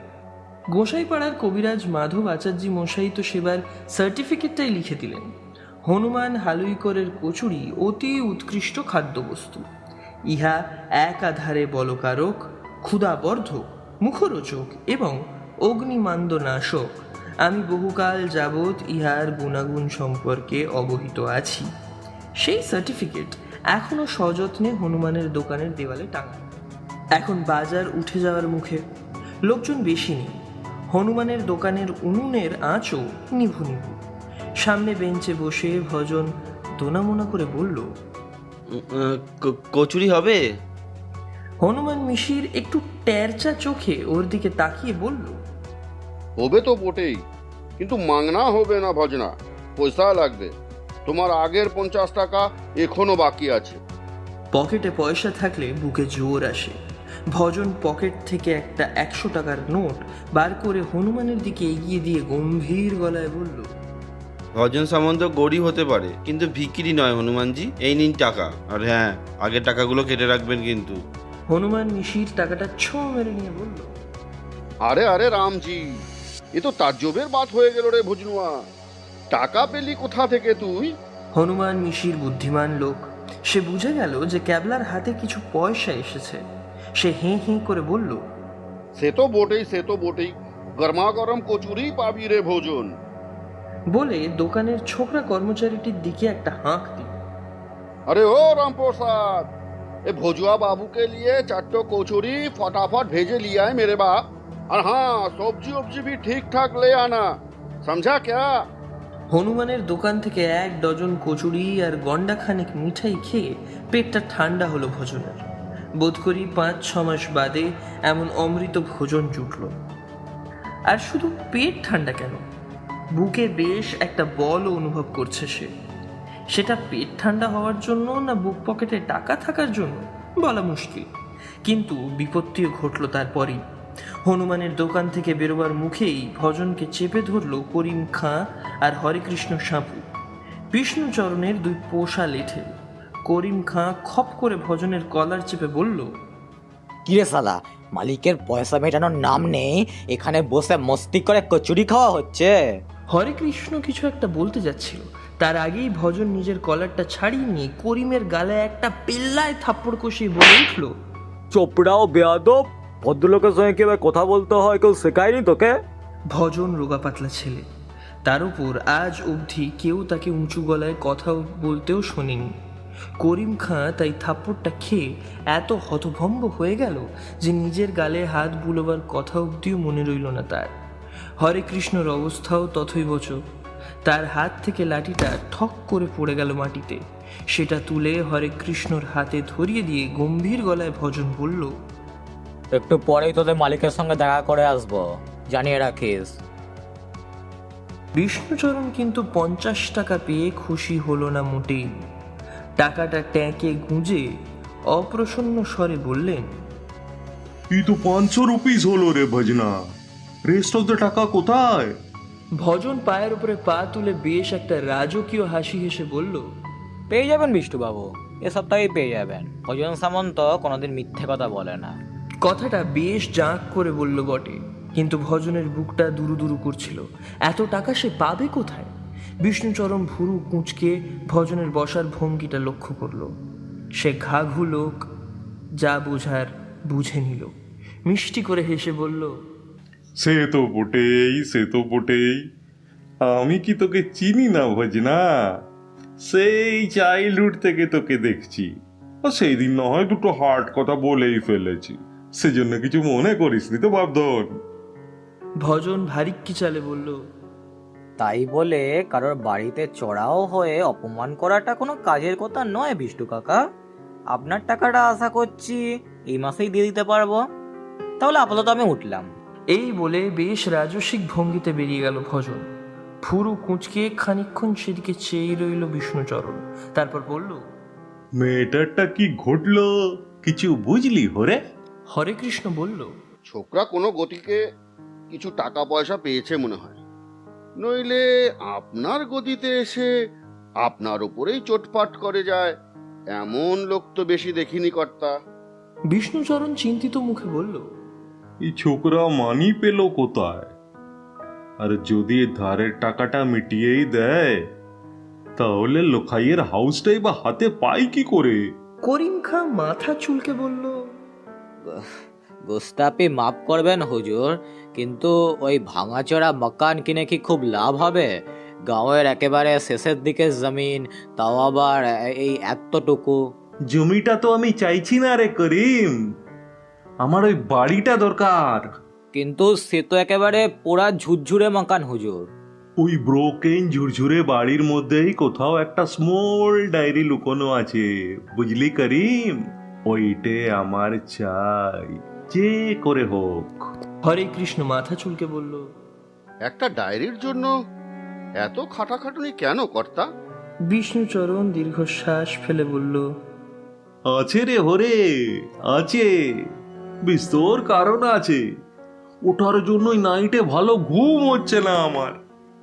গোসাইপাড়ার কবিরাজ মাধব আচার্য মশাই তো সেবার সার্টিফিকেটটাই লিখে দিলেন, হনুমান হালুইকরের কচুরি অতি উৎকৃষ্ট খাদ্যবস্তু। ইহা একাধারে বলকারক, ক্ষুধাবর্ধক, মুখরোচক এবং অগ্নিমান্দনাশক। আমি বহুকাল যাবৎ ইহার গুণাগুণ সম্পর্কে অবহিত আছি। সেই সার্টিফিকেট এখনো সযত্নে হনুমানের দোকানের দেওয়ালে টাঙানো। এখন বাজার উঠে যাওয়ার মুখে, লোকজন বেশি নেই। হনুমানের দোকানের উনুনের আঁচও নিভু নিভু। সামনে বেঞ্চে বসে ভজন দোনামোনা করে বলল,
কচুরি হবে?
হনুমান মিশির একটু ট্যারচা চোখে ওর দিকে তাকিয়ে বলল,
হবে তো বটেই, কিন্তু মাংনা হবে না ভজনা, পয়সা লাগবে। তোমার আগের 50 টাকা এখনো বাকি আছে।
পকেটে পয়সা থাকলে বুকে জোর আসে। ভজন পকেট থেকে একটা 100 টাকার নোট বার করে হনুমানের দিকে এগিয়ে দিয়ে গম্ভীর গলায় বলল,
ভজন সামন্ত গরিব হতে পারে, কিন্তু ভিকিরি নয় হনুমানজি। এই নিন টাকা, আর হ্যাঁ, আগের টাকাগুলো কেটে রাখবেন কিন্তু।
হনুমান মিশির টাকাটা ছো মেরে নিয়ে বলল,
আরে আরে রামজি, এ তো তাজ্জবের বাত হয়ে গেল রে ভজনুয়া। টাকা পেলি কোথা থেকে তুই?
হনুমান মিশির বুদ্ধিমান লোক, সে বুঝে গেল যে ক্যাবলার হাতে কিছু পয়সা এসেছে। সে হেঁ হেঁ করে বলল,
সে তো বটেই, সে তো বটেই। গরমা গরম কচুরি পাবি রে ভোজন।
বলে দোকানের ছোকরা কর্মচারীটির দিকে একটা হাঁক দিল।
अरे ओ राम प्रसाद, ये भोजुआ बाबू के लिए चट्टो कचौरी फटाफट भेजे लिया है मेरे बाप। और हाँ, सब्जी वब्जी भी ठीक ठाक ले आना, समझा क्या?
হনুমানের দোকান থেকে 1 ডজন কচুরি আর গন্ডা খানিক মিঠাই খেয়ে পেটটা ঠান্ডা হলো ভোজনের। বোধ করি 5-6 মাস বাদে এমন অমৃত ভোজন জুটল। আর শুধু পেট ঠান্ডা কেন, বুকে বেশ একটা বলও অনুভব করছে সে। সেটা পেট ঠান্ডা হওয়ার জন্য না বুক পকেটে টাকা থাকার জন্য বলা মুশকিল, কিন্তু বিপত্তিও ঘটল তারপরই। হনুমানের দোকান থেকে বেরোবার মুখেই ভজনকে চেপে ধরল করিম খাঁ আর হরেকৃষ্ণ সাঁপু, বিষ্ণুচরণের 2 পোষা লেঠে। করিম খাঁ খপ করে ভজনের কলার চেপে বলল,
কিরে শালা, মালিকের পয়সা মেটানোর নাম নেই, এখানে বসে মস্তি করে কচুরি খাওয়া হচ্ছে।
হরেকৃষ্ণ কিছু একটা বলতে যাচ্ছিল, তার আগেই ভজন নিজের কলারটা ছাড়িয়ে নিয়ে করিমের গালে একটা পেল্লায় থাপ্পড় কষিয়ে বলে উঠল,
চোপড়াও বেয়াদব, ভদ্রলোকের সঙ্গে কিভাবে কথা বলতে হয় কেউ শেখায়নি তোকে?
ভজন রোগা পাতলা ছেলে, তার উপর আজ অবধি কেউ তাকে উঁচু গলায় কথা বলতেও শোনেনি। করিম খাঁ তাই থাপ্পড়টা খেয়ে এত হতভম্ব হয়ে গেল যে নিজের গালে হাত বুলোবার কথা অবধিও মনে রইল না তার। হরেকৃষ্ণর অবস্থাও তথৈবচ। তার হাত থেকে লাঠিটা ঠক করে পড়ে গেল মাটিতে। সেটা তুলে হরেকৃষ্ণর হাতে ধরিয়ে দিয়ে গম্ভীর গলায় ভজন বলল,
একটু পরেই তোদের মালিকের সঙ্গে দেখা করে আসবো, জানিয়ে রাখিস।
বিষ্ণুচরণ কিন্তু 50 টাকা পেয়ে খুশি হলো না মোটেই। টাকাটা ট্যাঁকে গুঁজে অপ্রসন্ন স্বরে বললেন,
ये तो 500 रुपीज হলো রে ভজনা, রেস্ট অফ দ্য টাকা কোথায়?
ভজন পায়ের উপরে পা তুলে বেশ একটা রাজকীয় হাসি হেসে বলল,
পেয়ে যাবেন বিষ্টুবাবু, এ সপ্তাহেই পেয়ে যাবেন। ভজন সামন্ত কোনোদিন মিথ্যে কথা বলে না।
কথাটা বেশ জাঁক করে বলল বটে, কিন্তু ভজনের বুকটা দুরু দুরু করছিল। এত টাকা সে পাবে কোথায়? বিষ্ণুচরণ ভুরু কুঁচকে ভজনের বসার ভঙ্গিটা লক্ষ্য করল। সে ঘাঘু লোক, যা বোঝার বুঝে নিল। মিষ্টি করে হেসে বলল,
সে তো বটেই, আমি কি তোকে চিনি না ভজনা? সেই চাইল্ডহুড থেকে তোকে দেখছি। আর সেই দিন না হয় 2 হার্ট কথা বলেই ফেলেছি, সেজন্য কিছু মনে করিসনি তো বাপধন?
ভজন ভারিক্কি চালে বলল,
তাই বলে কারোর বাড়িতে চড়াও হয়ে অপমান করাটা কোনো কাজের কথা নয় বিষ্টু কাকা। আপনার টাকাটা আশা করছি এই মাসেই দিয়ে দিতে পারবো। তাহলে আপাতত আমি উঠলাম।
এই বলে বেশ রাজসিক ভঙ্গিতে বেরিয়ে গেল ভজন। ফুরু কুঁচকে খানিকক্ষণ সেদিকে চেয়ে রইল বিষ্ণুচরণ, তারপর বলল,
মেয়েটারটা কি ঘটলো, কিছু বুঝলি হরে?
হরেকৃষ্ণ বলল,
ছোকরা কোনো গতিকে কিছু টাকা পয়সা পেয়েছে মনে হয়, নইলে আপনার গতিতে এসে আপনার উপরেই চোটপাট করে যায় এমন লোক তো বেশি দেখিনি কর্তা।
বিষ্ণুচরণ চিন্তিত মুখে বলল,
এই ছোকরা মানি পেল কোথায়? আর যদি ধারের টাকাটা মিটিয়েই দেয় তাহলে লোখাইয়ের হাউসটাই বা হাতে পাই কি করে?
করিম খাঁ মাথা চুলকে বলল,
গোস্তাপি মাফ করবেন হুজুর, কিন্তু ওই ভাঙাচোরা মকান কিনে কি খুব লাভ হবে? গাঁয়ের একেবারে শেষের দিকে জমিন, তাও আবার এই এতটুকু।
জমিটা তো আমি চাইছি না রে করিম, আমার ওই বাড়িটা দরকার।
কিন্তু সে তো একেবারে পোড়া ঝুরঝুরে মকান হুজুর।
ওই ব্রোকেন ঝুরঝুরে বাড়ির মধ্যেই কোথাও একটা স্মল ডায়েরি লুকোনো আছে, বুঝলি করিম? ওইটে আমার চাই, যে করে হোক।
হরে কৃষ্ণ মাথা চুলকে বলল,
একটা ডায়েরির জন্য এত খাটাখাটুনি কেন কর্তা?
বিষ্ণুচরণ দীর্ঘশ্বাস ফেলে বলল,
আছে রে হরে, আছে, বিস্তর কারণ আছে। ওটার জন্যই নাইটে ভালো ঘুম হচ্ছে না আমার।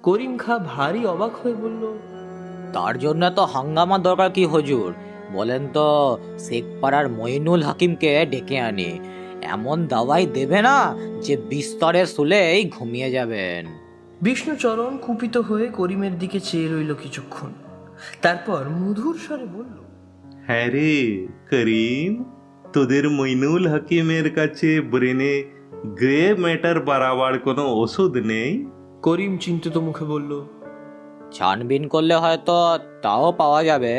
করিম খাঁ ভারী অবাক হয়ে বলল,
তার জন্য তো হাঙ্গামা দরকার কি হুজুর? বলেন তো শেখপাড়ার মইনুল হাকিমকে ডেকে আনি, এমন দাওয়াই দেবে না যে বিস্তরে শুলেই ঘুমিয়ে যাবেন।
বিষ্ণুচরণ কুপিত হয়ে করিমের দিকে চেয়ে রইল কিছুক্ষণ, তারপর মধুর স্বরে বলল,
হ্যাঁ রে করিম, তোদের মইনুল হাকিমের কাছে ব্রেনে গ্রে ম্যাটার বাড়াবার কোনো ওষুধ নেই?
করিম চিন্তিত মুখে বলল,
ছানবিন করলে হয়তো তাও পাওয়া যাবে,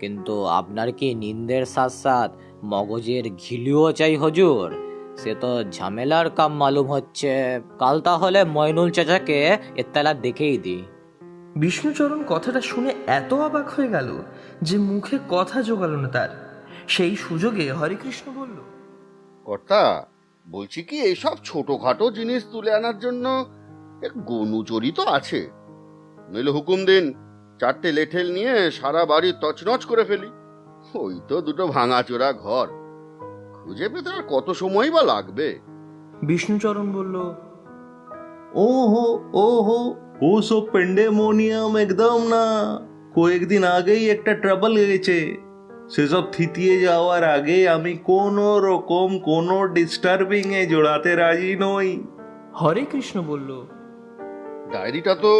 কিন্তু আপনার কি নিন্দের সাথ সাথ মগজের ঘিলিও চাই হুজুর? সে তো ঝামেলার কাম মালুম হচ্ছে। কাল তাহলে মইনুল চাচাকে এত্তালা দেখেই দিই।
বিষ্ণুচরণ কথাটা শুনে এত অবাক হয়ে গেল যে মুখে কথা জোগালো না তার। সেই সুযোগে হরেকৃষ্ণ বলল,
কর্তা, বলছি কি এইসব ছোটখাটো জিনিস তুলে আনার জন্য এক গনুচরি তো আছে। নইলে হুকুম দিন, 4টে লেঠেল নিয়ে সারা বাড়ি তছনছ করে ফেলি। ওই তো দুটো ভাঙাচোরা ঘর, খুঁজে পেতে আর কত সময় বা লাগবে?
বিষ্ণুচরণ বলল,
ওহো ওহো, ও সব প্যান্ডেমোনিয়াম একদম না। কয়েকদিন আগেই একটা ট্রাবল গেছে। সেসব থিতিয়ে যাওয়ার আগে আমি কোনো রকম কোনো ডিস্টার্বিং এ জোড়াতে রাজি নই।
হরে কৃষ্ণ বলল,
ডায়েরিটা তো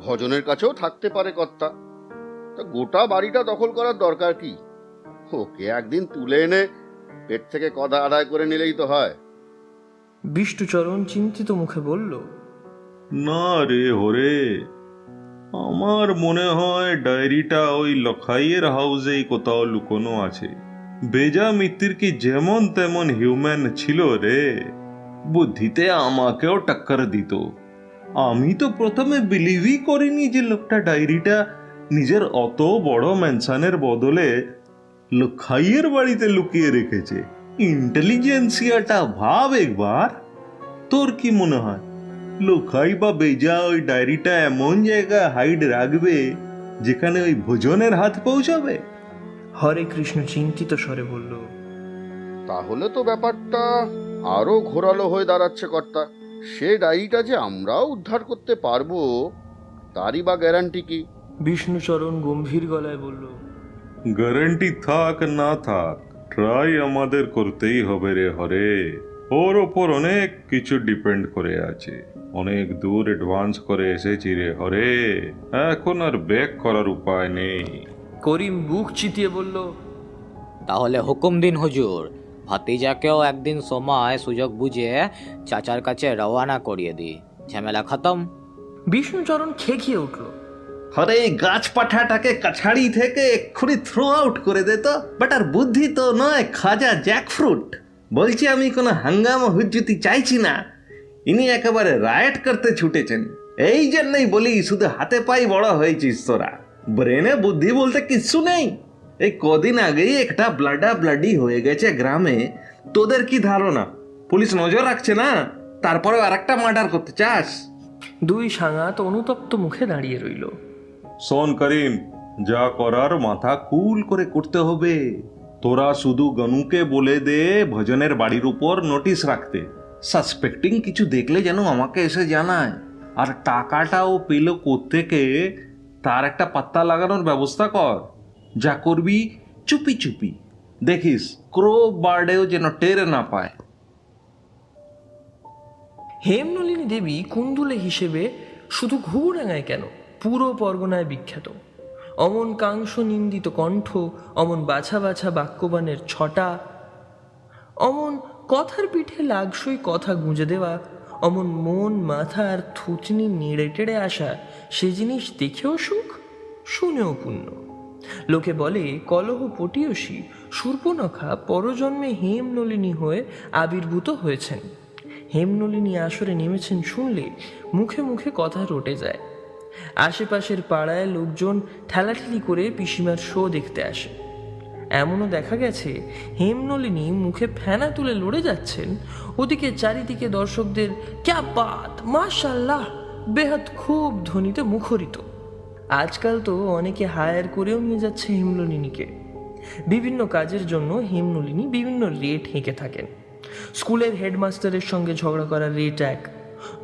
ভজনের কাছেও থাকতে পারে কর্তা। তা গোটা বাড়িটা দখল করার দরকার কি? ওকে একদিন তুলে এনে পেট থেকে কথা আদায় করে নিলেই তো হয়।
বিষ্ণুচরণ চিন্তিত মুখে বলল,
না রে হরে, আমার মনে হয় ডায়েরিটা ওই লখাইয়ের হাউসেই কোথাও লুকোনো আছে। বেজা মিত্তির কি যেমন তেমন হিউম্যান ছিল রে, বুদ্ধিতে আমাকেও টক্কর দিত। আমি তো প্রথমে বিলিভই করিনি যে লোকটা ডায়েরিটা নিজের অত বড় ম্যানশনের বদলে লখাইয়ের বাড়িতে লুকিয়ে রেখেছে। ইন্টেলিজেন্সিয়াটা ভাব একবার। তোর কি মনে হয় লোখাই বা বেজা ওই ডায়েরিটা এমন জায়গায় হাইড রাখবে যেখানে ওই ভোজনের হাত পৌঁছাবে?
হরে কৃষ্ণ চিন্তিত স্বরে বলল,
তাহলে তো ব্যাপারটা আরো ঘোরালো হয়ে দাঁড়াচ্ছে কর্তা। সে ডায়েরিটা যে আমরাও উদ্ধার করতে পারবো তারই বা গ্যারান্টি কি?
বিষ্ণুচরণ গম্ভীর গলায় বলল,
গ্যারান্টি থাক না থাক, ট্রাই আমাদের করতেই হবে রে হরে। ওর ওপর অনেক কিছু ডিপেন্ড করে আছে। অনেক দূর অ্যাডভান্স করে এসেছি রে হরে, এখন আর ব্যাক করার উপায় নেই।
করিম বুক চিতিয়ে বলল,
তাহলে হুকুম দিন হুজুর, ভাতিজাকেও একদিন সময় সুযোগ বুঝে চাচার কাছে রওয়ানা করিয়ে দিই, ঝামেলা খতম।
বিষ্ণুচরণ খেয়ে উঠল,
হরে গাছ পাঠাটাকে কাছাড়ি থেকে এক্ষুনি থ্রো আউট করে দে তো। বাট আর বুদ্ধি তো নয় খাজা জ্যাকফ্রুট। বলছি আমি কোনো হাঙ্গামা হুজ্জুতি চাইছি না, ইনি একেবারে রায়েট করতে ছুটেছেন। এই জন্যই বলি শুধু হাতে পাই বড় হয়েছিস তোরা, ব্রেনে বুদ্ধি বলতে কিচ্ছু নেই। এই কদিন আগেই একটা ব্লাডি হয়ে গেছে গ্রামে। তোদের কি ধারণা পুলিশ নজর রাখছে না? তারপরে আর একটা মার্ডার করতে চাস?
দুই সাঙাত অনুতপ্ত মুখে দাঁড়িয়ে রইল।
শোন করিম, যা করার মাথা কুল করে করতে হবে। তোরা শুধু গনুকে বলে দে ভজনের বাড়ির উপর নোটিশ রাখতে। সাসপেক্টিং কিছু দেখলে যেন আমাকে এসে জানায়। আর টাকাটাও পেল কোত্থেকে তার একটা পাত্তা লাগানোর ব্যবস্থা কর। যা করবি চুপি চুপি, দেখিস ক্রো বার্ডেও যেন টের না পায়।
হেমনলিনী দেবী কুন্দুলে হিসেবে শুধু ঘুঘুডাঙ্গায় কেন, পুরো পরগনায় বিখ্যাত। অমন কাংস নিন্দিত কণ্ঠ, অমন বাছা বাছা বাক্যবানের ছটা, অমন কথার পিঠে লাগসই কথা গুঁজে দেওয়া, অমন মন মাথা আর থুতনি নেড়ে টেড়ে আসা, সে জিনিস দেখেও সুখ, শুনেও পুণ্য। লোকে বলে কলহ পটীয়সী শূর্পণখা পরজন্মে হেমনলিনী হয়ে আবির্ভূত হয়েছেন। হেমনলিনী আসরে নেমেছেন শুনলে মুখে মুখে কথা রটে যায়। আশেপাশের পাড়ায় লোকজন ঠেলাঠেলি করে পিসিমার শো দেখতে আসে। এমনও দেখা গেছে হেমনলিনী মুখে ফেনা তুলে লড়ে যাচ্ছেন, ওদিকে চারিদিকে দর্শকদের ক্যা বাত, মাশাল্লাহ, বেহাত খুব ধ্বনিতে মুখরিত। আজকাল তো অনেকে হায়ার করেও নিয়ে যাচ্ছে হেমনলিনীকে। বিভিন্ন কাজের জন্য হেমনলিনী বিভিন্ন রেট হেঁকে থাকেন। স্কুলের হেডমাস্টারের সঙ্গে ঝগড়া করার রেট এক,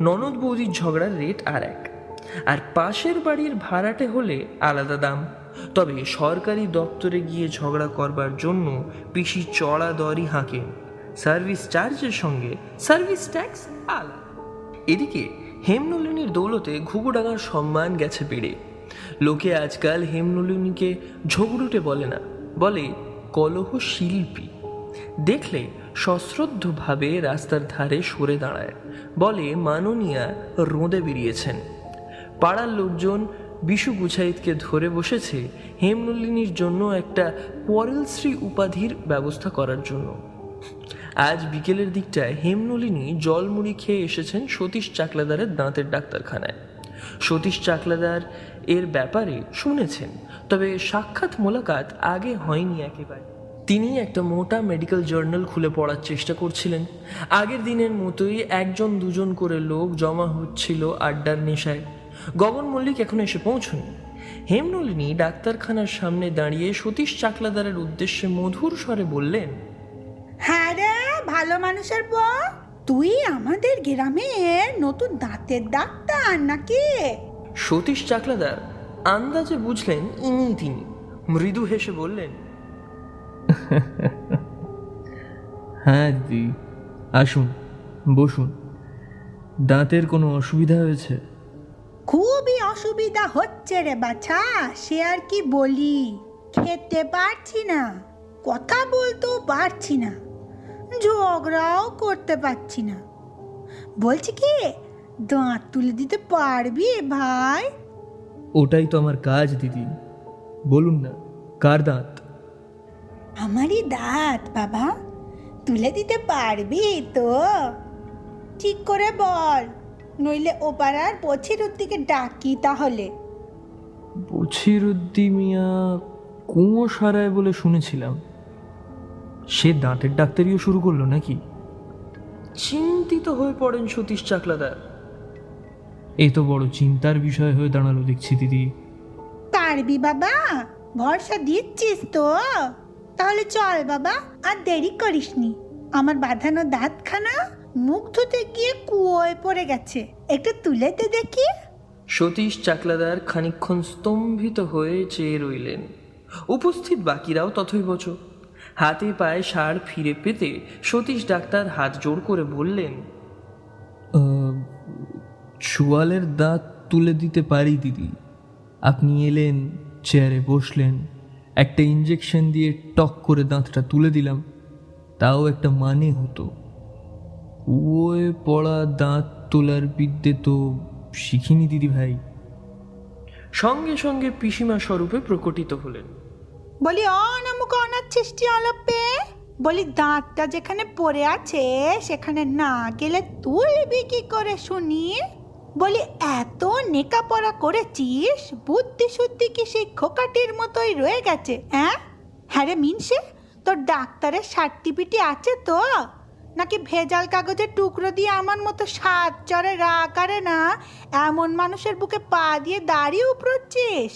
ননদ বৌদির ঝগড়ার রেট আর এক, আর পাশের বাড়ির ভাড়াটে হলে আলাদা দাম। তবে সরকারি দপ্তরে গিয়ে ঝগড়া করবার জন্য পিসি চড়া দরই হাঁকেন। সার্ভিস চার্জের সঙ্গে সার্ভিস ট্যাক্স আলাদা। এদিকে হেমনলিনীর দৌলতে ঘুঘুডাঙ্গার সম্মান গেছে বেড়ে। লোকে আজকাল হেমনলিনীকে ঝগড়ুটে বলে না, বলে কলহ শিল্পী। দেখলে সশ্রদ্ধভাবে রাস্তার ধারে সরে দাঁড়ায়, বলে মাননীয়া রোদে বেরিয়েছেন। পাড়ার লোকজন বিশু গুছাইতকে ধরে বসেছে হেমনলিনীর জন্য একটা পরেলশ্রী উপাধির ব্যবস্থা করার জন্য। আজ বিকেলের দিকটায় হেমনলিনী জলমুড়ি খেয়ে এসেছেন সতীশ চাকলাদারের দাঁতের ডাক্তারখানায়। সতীশ চাকলাদার এর ব্যাপারে শুনেছেন, তবে সাক্ষাৎ মোলাকাত আগে হয়নি একেবারে। তিনি একটা মোটা মেডিকেল জার্নাল খুলে পড়ার চেষ্টা করছিলেন। আগের দিনের মতোই একজন দুজন করে লোক জমা হচ্ছিল আড্ডার নেশায়। গগন মল্লিক এখন এসে পৌঁছনি। হেমনলিনী ডাক্তারখানার সামনে দাঁড়িয়ে সতীশ চাকলাদারের উদ্দেশ্যে মধুর স্বরে বললেন,
হ্যাঁ রে ভালো মানুষের বউ, তুই আমাদের গ্রামের নতুন দাঁতের ডাক্তার নাকি?
সতীশ চাকলাদার আন্দাজে বুঝলেন ইনি তিনি। মৃদু হেসে বললেন,
হ্যাঁ দিদি, আসুন, বসুন। দাঁতের কোনো অসুবিধা হয়েছে?
খুবই অসুবিধা হচ্ছে রে বাছা, সে আর কি বলি। খেতে পারছি না, কথা বলতেও পারছি না, ঝগড়াও করতে পারছি না। বলছি কি, দাঁত তুলে দিতে পারবি ভাই?
ওটাই তো আমার কাজ দিদি। বলুন না, কার দাঁত?
আমারই দাঁত বাবা, তুলে দিতে পারবি তো? ঠিক করে বল, নইলে ও পাড়ার বছিরুদ্দিকে ডাকি তাহলে।
বছিরুদ্দি মিয়া কুঁয়ো সারায় বলে শুনেছিলাম। সে দাঁতের ডাক্তারিও শুরু করলো নাকি?
চিন্তিত হয়ে পড়েন সতীশ চাকলাদার।
এই তো বড় চিন্তার বিষয় হয়ে দাঁড়ালো দেখছি দিদি।
পারবি বাবা, ভরসা দিচ্ছিস তো? তাহলে চল বাবা, আর দেরি করিসনি। আমার বাঁধানো দাঁতখানা মুখ ধুতে গিয়ে কুয়োয় পড়ে গেছে, একটু তুলে দে দেখি।
সতীশ চাকলাদার খানিকক্ষণ স্তম্ভিত হয়ে চেয়ে রইলেন। উপস্থিত বাকিরাও তথৈবচ। হাতে পায়ে সার ফিরে পেতে সতীশ ডাক্তার হাত জোড় করে বললেন,
চোয়ালের দাঁত তুলে দিতে পারি দিদি। আপনি এলেন, চেয়ারে বসলেন, একটা ইঞ্জেকশন দিয়ে টক করে দাঁতটা তুলে দিলাম, তাও একটা মানে হতো। কুয়োয় পড়া দাঁত তোলার বিদ্যে তো শিখিনি দিদি ভাই।
সঙ্গে সঙ্গে পিসিমা স্বরূপে প্রকটিত হলেন।
বলি অনামুক অনাচ্ছিষ্টি অলপে, বলি দাঁতটা যেখানে পড়ে আছে সেখানে না গেলে তুলবি কি করে শুনি? বলি এত নেকাপড়া করেছিস, বুদ্ধি শুদ্ধি কি সেই খোকাটির মতোই রয়ে গেছে? হ্যাঁ রে মিনসে, তোর ডাক্তারের সার্টিফিকেট আছে তো? নাকি ভেজাল কাগজের টুকরো দিয়ে আমার মতো সাত চরে রাখারে না এমন মানুষের বুকে পা দিয়ে দাঁড়িয়ে উপড়ছিস?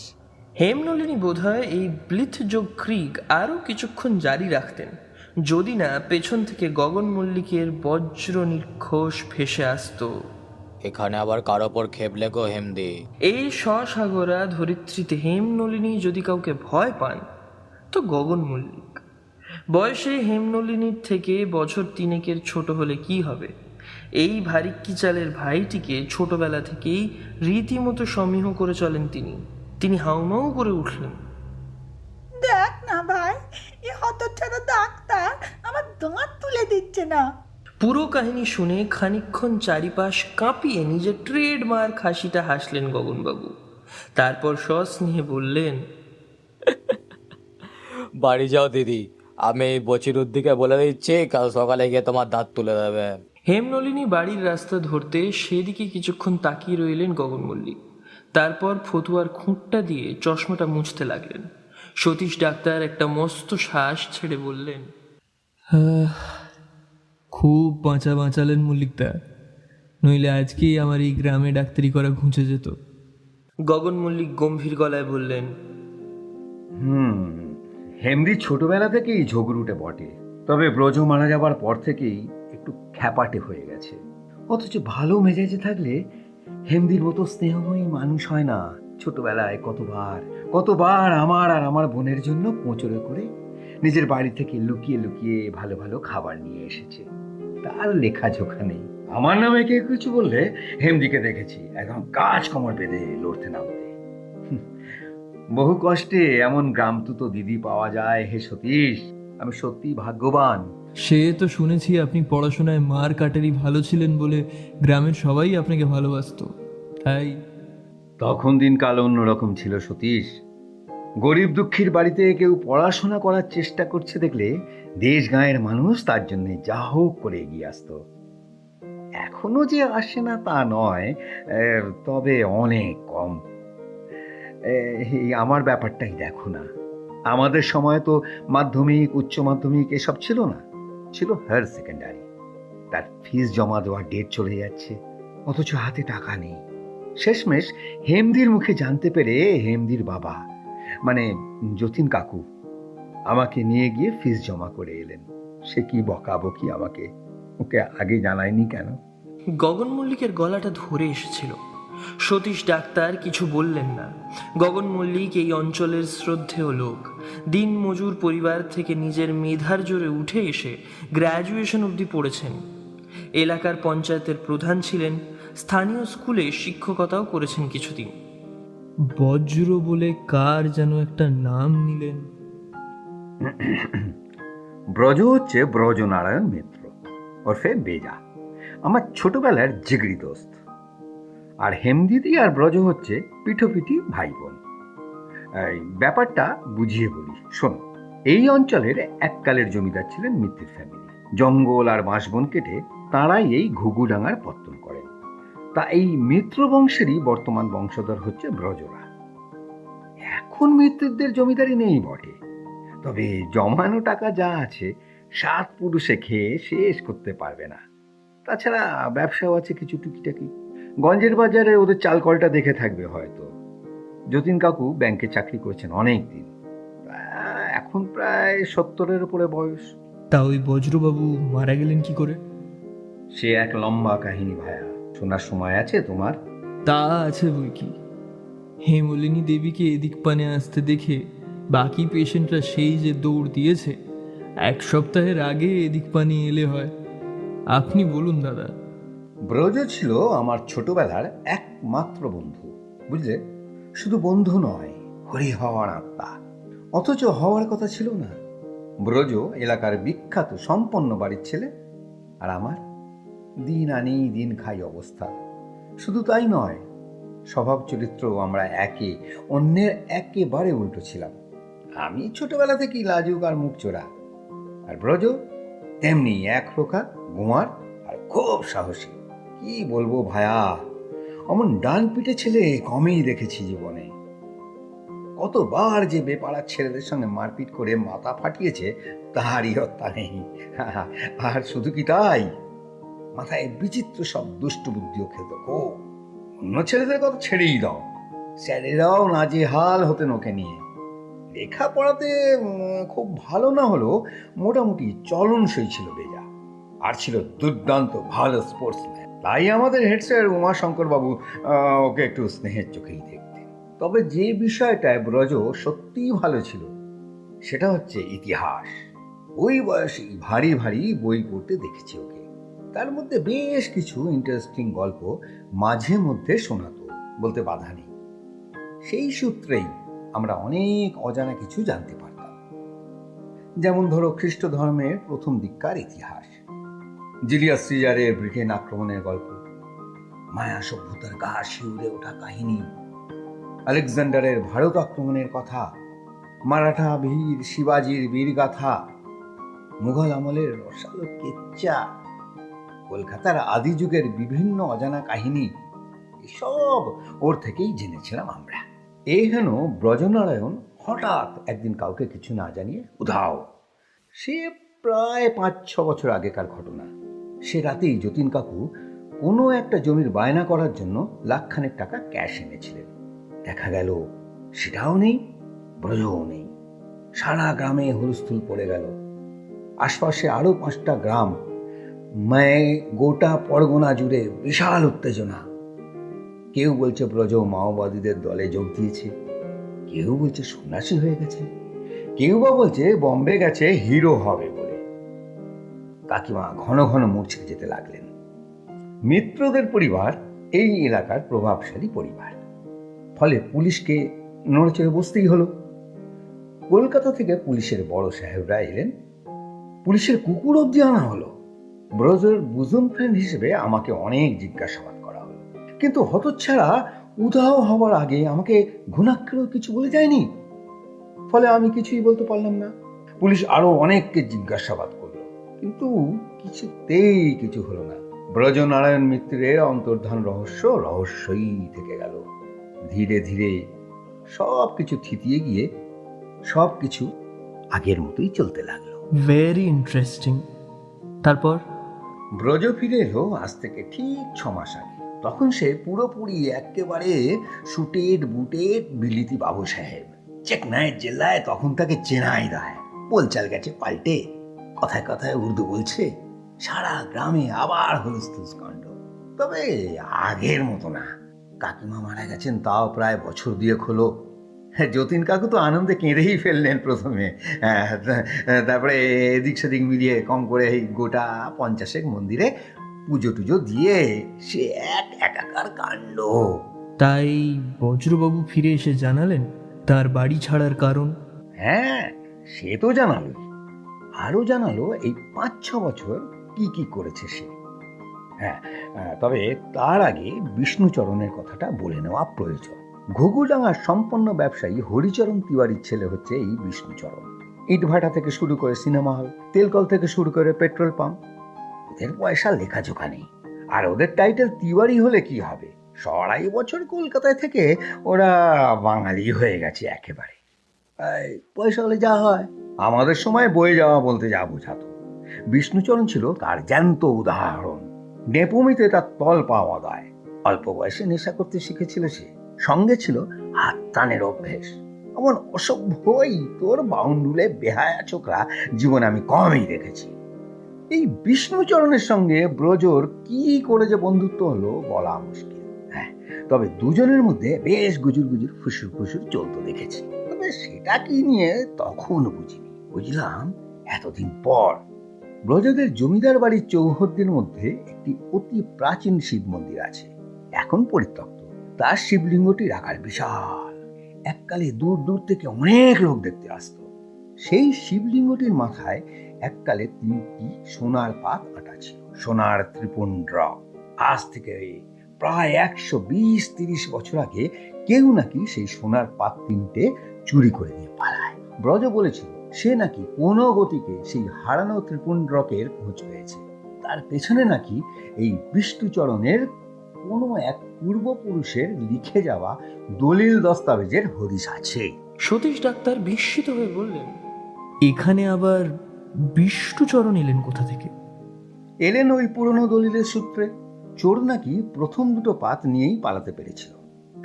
হেমনলিনী বোধহয় এই ব্লিথযোগ ক্রিক আরও কিছুক্ষণ জারি রাখতেন, যদি না পেছন থেকে গগন মল্লিকের বজ্র নির্ঘোষ ভেসে আসত,
এখানে আবার কার ওপর খেপলে গো হেমদি?
এই সসাগরা ধরিত্রীতে হেমনলিনী যদি কাউকে ভয় পান তো গগন মল্লিক। বয়সে হেমনলিনীর থেকে বছর তিনেকের ছোট হলে কি হবে, এই ভারিক্কি চালের ভাইটিকে ছোটবেলা থেকেই রীতিমতো সমীহ করে চলেন তিনি। তিনি হাউমাউ করে উঠলেন,
দেখ না ভাই, এ হতচ্ছাড়া ডাক্তার আমার দাঁত তুলে দিচ্ছে না।
পুরো কাহিনী শুনে খানিকক্ষণ চারিপাশ কাঁপিয়ে নিজের ট্রেডমার্ক হাসিটা হাসলেন গগনবাবু। তারপর সস্নেহে বললেন,
বাড়ি যাও দিদি, আমি এই বচিরুদ্দিকে বলে দিচ্ছি কাল সকালে গিয়ে তোমার দাঁত তুলে দেবে।
হেমনলিনী বাড়ির রাস্তা ধরতে সেদিকে কিছুক্ষণ তাকিয়ে রইলেন গগন মল্লিক। তারপর ফতুয়ার খুঁটটা দিয়ে চশমাটা মুছতে লাগলেন। সতীশ ডাক্তার একটা মস্ত শ্বাস ছেড়ে বললেন,
খুব বাঁচালেন মল্লিকদা, নইলে আজকেই আমার এই গ্রামে ডাক্তারি করা ঘুঁচে যেত।
গগন মল্লিক গম্ভীর গলায় বললেন,
হেমদি ছোটবেলা থেকেই ঝগড়ুটে বটে, তবে ব্রজ মারা যাবার পর থেকেই একটু খ্যাপাটে হয়ে গেছে। অথচ ভালো মেজাজে থাকলে হেমদির মতো স্নেহময়ী মানুষ হয় না। ছোটবেলায় কতবার আমার আর আমার বোনের জন্য কোঁচড়ে করে নিজের বাড়ি থেকে লুকিয়ে লুকিয়ে ভালো ভালো খাবার নিয়ে এসেছে, তার লেখা ঝোঁকা নেই। আমার নামে কেউ কিছু বললে হেমদিকে দেখেছি একদম কাজ কমর বেঁধে লড়তে নামতে। বহু কষ্টে এমন গ্রামতুতো দিদি পাওয়া যায় হে সতীশ, আমি সত্যি ভাগ্যবান।
সে তো শুনেছি আপনি পড়াশোনায় মার কাটারি ভালো ছিলেন বলে গ্রামের সবাই আপনাকে ভালোবাসতো, তাই।
তখন দিনকাল অন্যরকম ছিল সতীশ। গরিব দুঃখীর বাড়িতে কেউ পড়াশোনা করার চেষ্টা করছে দেখলে দেশ গাঁয়ের মানুষ তার জন্য যা হোক করে এগিয়ে আসতো। এখনো যে আসে না তা নয়, তবে অনেক কম। এই আমার ব্যাপারটাই দেখো না, আমাদের সময় তো মাধ্যমিক, উচ্চ মাধ্যমিক এসব ছিল না, ছিল হায়ার সেকেন্ডারি। তার ফিস জমা দেওয়ার ডেট চলে যাচ্ছে, অথচ হাতে টাকা নেই। শেষমেশ হেমদির মুখে জানতে পেরে হেমদির বাবা মানে যতীন কাকু আমাকে নিয়ে গিয়ে ফিস জমা করে এলেন। সে কি বকাবকি আমাকে, ওকে আগে জানায়নি কেন?
গগন মল্লিকের গলাটা ধরে এসেছিল। সতীশ ডাক্তার কিছু বললেন না। গগন মল্লিক এই অঞ্চলের শ্রদ্ধেয় লোক। দিন মজুর পরিবার থেকে নিজের মেধার জোরে উঠে এসে গ্র্যাজুয়েশন অবধি পড়েছেন। এলাকার পঞ্চায়েতের প্রধান ছিলেন, স্থানীয় স্কুলে শিক্ষকতাও করেছেন কিছুদিন।
বজ্র বলে কার যেন একটা নাম নিলেন?
ব্রজ হচ্ছে ব্রজনারায়ণ মিত্র ওরফে বেজা, আমার ছোটবেলার জিগরি দোস্ত। আর হেমদিদি আর ব্রজ হচ্ছে পিঠোপিঠি ভাই বোন। ব্যাপারটা বুঝিয়ে বলি, শোনো। এই অঞ্চলের এককালের জমিদার ছিলেন মিত্তির ফ্যামিলি। জঙ্গল আর বাঁশবন কেটে তাঁরাই এই ঘুঘুডাঙ্গার পত্তন করেন। তা এই মিত্র বংশেরই বর্তমান বংশধর হচ্ছে ব্রজরা। এখন মিত্রদের জমিদারি নেই বটে, তবে জমানো টাকা যা আছে 7 পুরুষে খেয়ে শেষ করতে পারবে না। তাছাড়া ব্যবসাও আছে কিছু টুকিটাকি। গঞ্জের বাজারে ওদের চাল কলটা দেখে থাকবে হয়তো। যতীন কাকু ব্যাংকে চাকরি করেছেন অনেক দিন, এখন প্রায় 70-এর উপরে বয়স।
তা ওই বজ্রবাবু মারা গেলেন কি করে?
সে এক লম্বা কাহিনী ভায়া, শোনার সময় আছে তোমার?
তা আছে বই কি। হেমলিনী দেবীকে এদিক পানে আসতে দেখে বাকি পেশেন্টরা সেই যে দৌড় দিয়েছে, 1 সপ্তাহের আগে এদিক পানে এলে হয়। আপনি বলুন দাদা।
ব্রজ ছিল আমার ছোটবেলার একমাত্র বন্ধু, বুঝলে? শুধু বন্ধু নয়, হরি হওয়ার আত্মা। অথচ হওয়ার কথা ছিল না। ব্রজ এলাকার বিখ্যাত সম্পন্ন বাড়ির ছেলে, আর আমার দিন আনি দিন খাই অবস্থা। শুধু তাই নয়, স্বভাব চরিত্র আমরা একে অন্যের একেবারে উল্টো ছিলাম। আমি ছোটবেলা থেকেই লাজুক আর মুখ চোরা, আর ব্রজ তেমনি একরোখা গোয়ার আর খুব সাহসী। কি বলবো ভায়া, অমন ডান পিঠে ছেলে কমই দেখেছি জীবনে। কতবার যে বেপাড়ার ছেলেদের সঙ্গে মারপিট করে মাথা ফাটিয়েছে তাহারই হত্যা নেই। আর শুধু কি তাই, মাথায় বিচিত্র সব দুষ্ট বুদ্ধিও খেলত খুব। অন্য ছেলেদের কথা ছেড়েই দাও, স্যারেরাও নাজেহাল হতেন ওকে নিয়ে। লেখাপড়াতে খুব ভালো না হলেও মোটামুটি চলনসই ছিল বেজা, আর ছিল দুর্দান্ত ভালো স্পোর্টসম্যান। তাই আমাদের হেড স্যার উমাশঙ্কর বাবু ওকে একটু স্নেহের চোখেই দেখতেন। তবে যে বিষয়টায় ব্রজ সত্যিই ভালো ছিল সেটা হচ্ছে ইতিহাস। ওই বয়সেই ভারী ভারী বই পড়তে দেখেছি ওকে। তার মধ্যে বেশ কিছু ইন্টারেস্টিং গল্প মাঝে মধ্যে শোনাতো, বলতে বাধা নেই। সেই সূত্রেই আমরা অনেক অজানা কিছু জানতে পারতাম। যেমন ধরো খ্রিস্ট ধর্মের প্রথম দিককার ইতিহাস, জুলিয়াস সিজারের ব্রিটেন আক্রমণের গল্প, মায়া সভ্যতার গা শিউরে ওঠা কাহিনী, আলেকজান্ডারের ভারত আক্রমণের কথা, মারাঠা বীর শিবাজির বীরগাথা, মুঘল আমলের রসালো কেচ্চা, কলকাতার আদি যুগের বিভিন্ন অজানা কাহিনী, এসব ওর থেকেই জেনেছিলাম আমরা। এই হেন ব্রজনারায়ণ হঠাৎ একদিন কাউকে কিছু না জানিয়ে উধাও। সে প্রায় 5-6 বছর আগেকার ঘটনা। সে রাতেই যতীন কাকু কোনো একটা জমির বায়না করার জন্য লাখখানেক টাকা ক্যাশ এনেছিলেন। দেখা গেল সেটাও নেই, ব্রজও নেই। সারা গ্রামে হুলস্থুল পড়ে গেল। আশপাশে আরো 5টা গ্রাম, গোটা পরগনা জুড়ে বিশাল উত্তেজনা। কেউ বলছে ব্রজ মাওবাদীদের দলে যোগ দিয়েছে, কেউ বলছে সন্ন্যাসী হয়ে গেছে, কেউ বা বলছে বম্বে গেছে হিরো হবে বলে। কাকিমা ঘন ঘন মূর্ছে যেতে লাগলেন। মিত্রদের পরিবার এই এলাকার প্রভাবশালী পরিবার, ফলে পুলিশকে নড়েচড়ে বসতেই হলো। কলকাতা থেকে পুলিশের বড় সাহেবরা এলেন, পুলিশের কুকুর অবধি আনা হলো। ব্রজের বুজুম ফ্রেন্ড হিসেবে আমাকে অনেক জিজ্ঞাসাবাদ করা হলো, কিন্তু হতচ্ছাড়া উধাও হওয়ার আগে আমাকে ঘুণাক্ষরেও কিছু বলে যায়নি। ফলে আমি কিছুই বলতে পারলাম না। পুলিশ আরো অনেককে জিজ্ঞাসাবাদ করলো, কিন্তু কিছুতেই কিছু হলো না। ব্রজনারায়ণ মিত্রের অন্তর্ধান রহস্যই থেকে গেল। ধীরে ধীরে সবকিছু থিতিয়ে গিয়ে সবকিছু আগের মতোই চলতে লাগলো।
Very interesting. তারপর?
ব্রজ ফিরে এলো আজ থেকে ঠিক 6 মাস আগে। তখন সে পুরোপুরি একেবারে সুটেড বুটেড বিলিতি বাবু সাহেব। চেকনাইট জেলায় তখন তাকে চেনাই দেয়। বলচাল গেছে পাল্টে, কথায় কথায় উর্দু বলছে। সারা গ্রামে আবার হুলস্থুল কাণ্ড, তবে আগের মতো না। কাকিমা মারা গেছেন তাও প্রায় বছর 2 হলো। যতীন কাকু তো আনন্দে কেঁদেই ফেললেন প্রথমে, তারপরে এদিক সেদিক মিলিয়ে কম করে এই গোটা 50 মন্দিরে পুজো টুজো দিয়ে সে একাকার কাণ্ড।
তাই বজ্রবাবু ফিরে এসে জানালেন তার বাড়ি ছাড়ার কারণ?
হ্যাঁ, সে তো জানালো। আরো জানালো এই 5-6 বছর কি কি করেছে সে। হ্যাঁ, তবে তার আগে বিষ্ণুচরণের কথাটা বলে নেওয়া প্রয়োজন। ঘুঘুডাঙ্গার সম্পন্ন ব্যবসায়ী হরিচরণ তিওয়ারির ছেলে হচ্ছে এই বিষ্ণুচরণ। ইটভাটা থেকে শুরু করে সিনেমা হল, তেলকল থেকে শুরু করে পেট্রোল পাম্প, ওদের পয়সা লেখাজোখা নেই। আর ওদের টাইটেল তিওয়ারি হলে কি হবে, 2.5 বছর কলকাতায় থেকে ওরা বাঙালি হয়ে গেছে একেবারে। পয়সা হলে যা হয়। আমাদের সময় বয়ে যাওয়া বলতে যা বোঝাতো, বিষ্ণুচরণ ছিল তার জ্যান্ত উদাহরণ। নেপুমিতে তার তল পাওয়া দায়। অল্প বয়সে নেশা করতে শিখেছিল সে, সঙ্গে ছিল হাত টানের অভ্যেস। এমন অসভ্যই তোর বাউন্ডুলে বেহায়া ছোকরা জীবনে আমি কমই দেখেছি। এই বিষ্ণুচরণের সঙ্গে ব্রজর কি করে যে বন্ধুত্ব হলো বলা মুশকিল। হ্যাঁ, তবে দুজনের মধ্যে বেশ গুজুর ফুসুর ফুসুর চলতে দেখেছি। তবে সেটা কি নিয়ে তখন বুঝিনি, বুঝলাম এতদিন পর। ব্রজদের জমিদার বাড়ির চৌহদ্দির মধ্যে একটি অতি প্রাচীন শিব মন্দির আছে, এখন পরিত্যক্ত। তার শিবলিঙ্গটির আকার বিশাল। এককালে দূর দূর থেকে অনেক লোক দেখতে আসতো। সেই শিবলিঙ্গটির মাথায় এককালে 3টি সোনার পাত আটা ছিল, সোনার ত্রিপুণ্ড। আজ থেকে প্রায় 120-30 বছর আগে কেউ নাকি সেই সোনার পাত 3টে চুরি করে নিয়ে পালায়। ব্রজ বলেছিল সে নাকি কোনো গতিকে সেই হারানো ত্রিপুণ্ডকের খোঁজ পেয়েছে। তার পেছনে নাকি এই বিষ্ণুচরণের কোনো এক পূর্বপুরুষের লিখে যাওয়া দলিল দস্তাবেজের হদিশ আছে।
সতীশ ডাক্তার বিস্মিত হয়ে বললেন,
এখানে আবার বিষ্ণুচরণ এলেন কোথা থেকে?
এলেন ওই পুরনো দলিলের সূত্রে। চোর নাকি প্রথম 2টো পাত নিয়েই পালাতে পেরেছিল,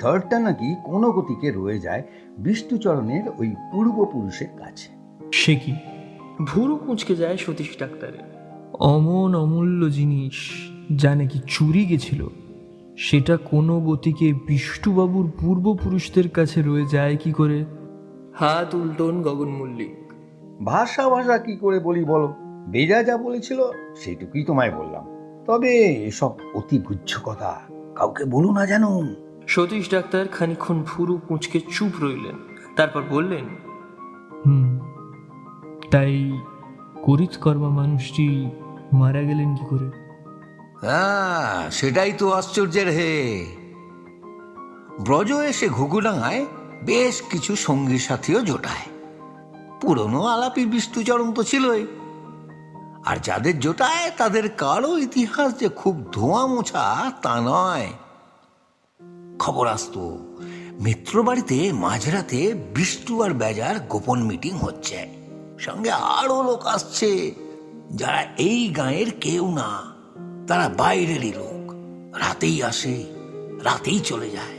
3টা নাকি কোনো গতিকে রয়ে যায় বিষ্ণুচরণের ওই পূর্বপুরুষের কাছে।
সে কি?
ভুরু কুঁচকে যায় সতীশ ডাক্তারের।
অমন অমূল্য জিনিস যা নাকি চুরি গেছিল, সেটা কোনো গতিকে বিষ্ণুবাবুর পূর্বপুরুষদের কাছে রয়ে যায় কি করে?
হাত উল্টন গগন মল্লিক।
ভাষা কি করে বলি বলো? বেজা যা বলেছিল সেইটুকুই তোমায় বললাম। তবে এসব অতি গুহ্য কথা কাউকে বলো না জানো।
সতীশ ডাক্তার খানিকক্ষণ ভুরু কুঁচকে চুপ রইলেন, তারপর বললেন,
তাই করিতকর্মা মানুষটি মারা গেলেন কি করে?
হ্যাঁ, সেটাই তো আশ্চর্যের। হে, ব্রজ এসে ঘুঘুডাঙ্গায় বেশ কিছু সঙ্গী সাথীও জোটায়। পুরনো আলাপি বিষ্ণুচরণ তো ছিলই, আর যাদের জোটায় তাদের কারো ইতিহাস যে খুব ধোঁয়া মোছা তা নয়। খবর আসতো মিত্র বাড়িতে মাঝরাতে বিষ্ণু আর বেজার গোপন মিটিং হচ্ছে, সঙ্গে আরো লোক আসছে যারা এই গাঁয়ের কেউ না, তারা বাইরেরই লোক। রাতেই আসে, রাতেই চলে যায়।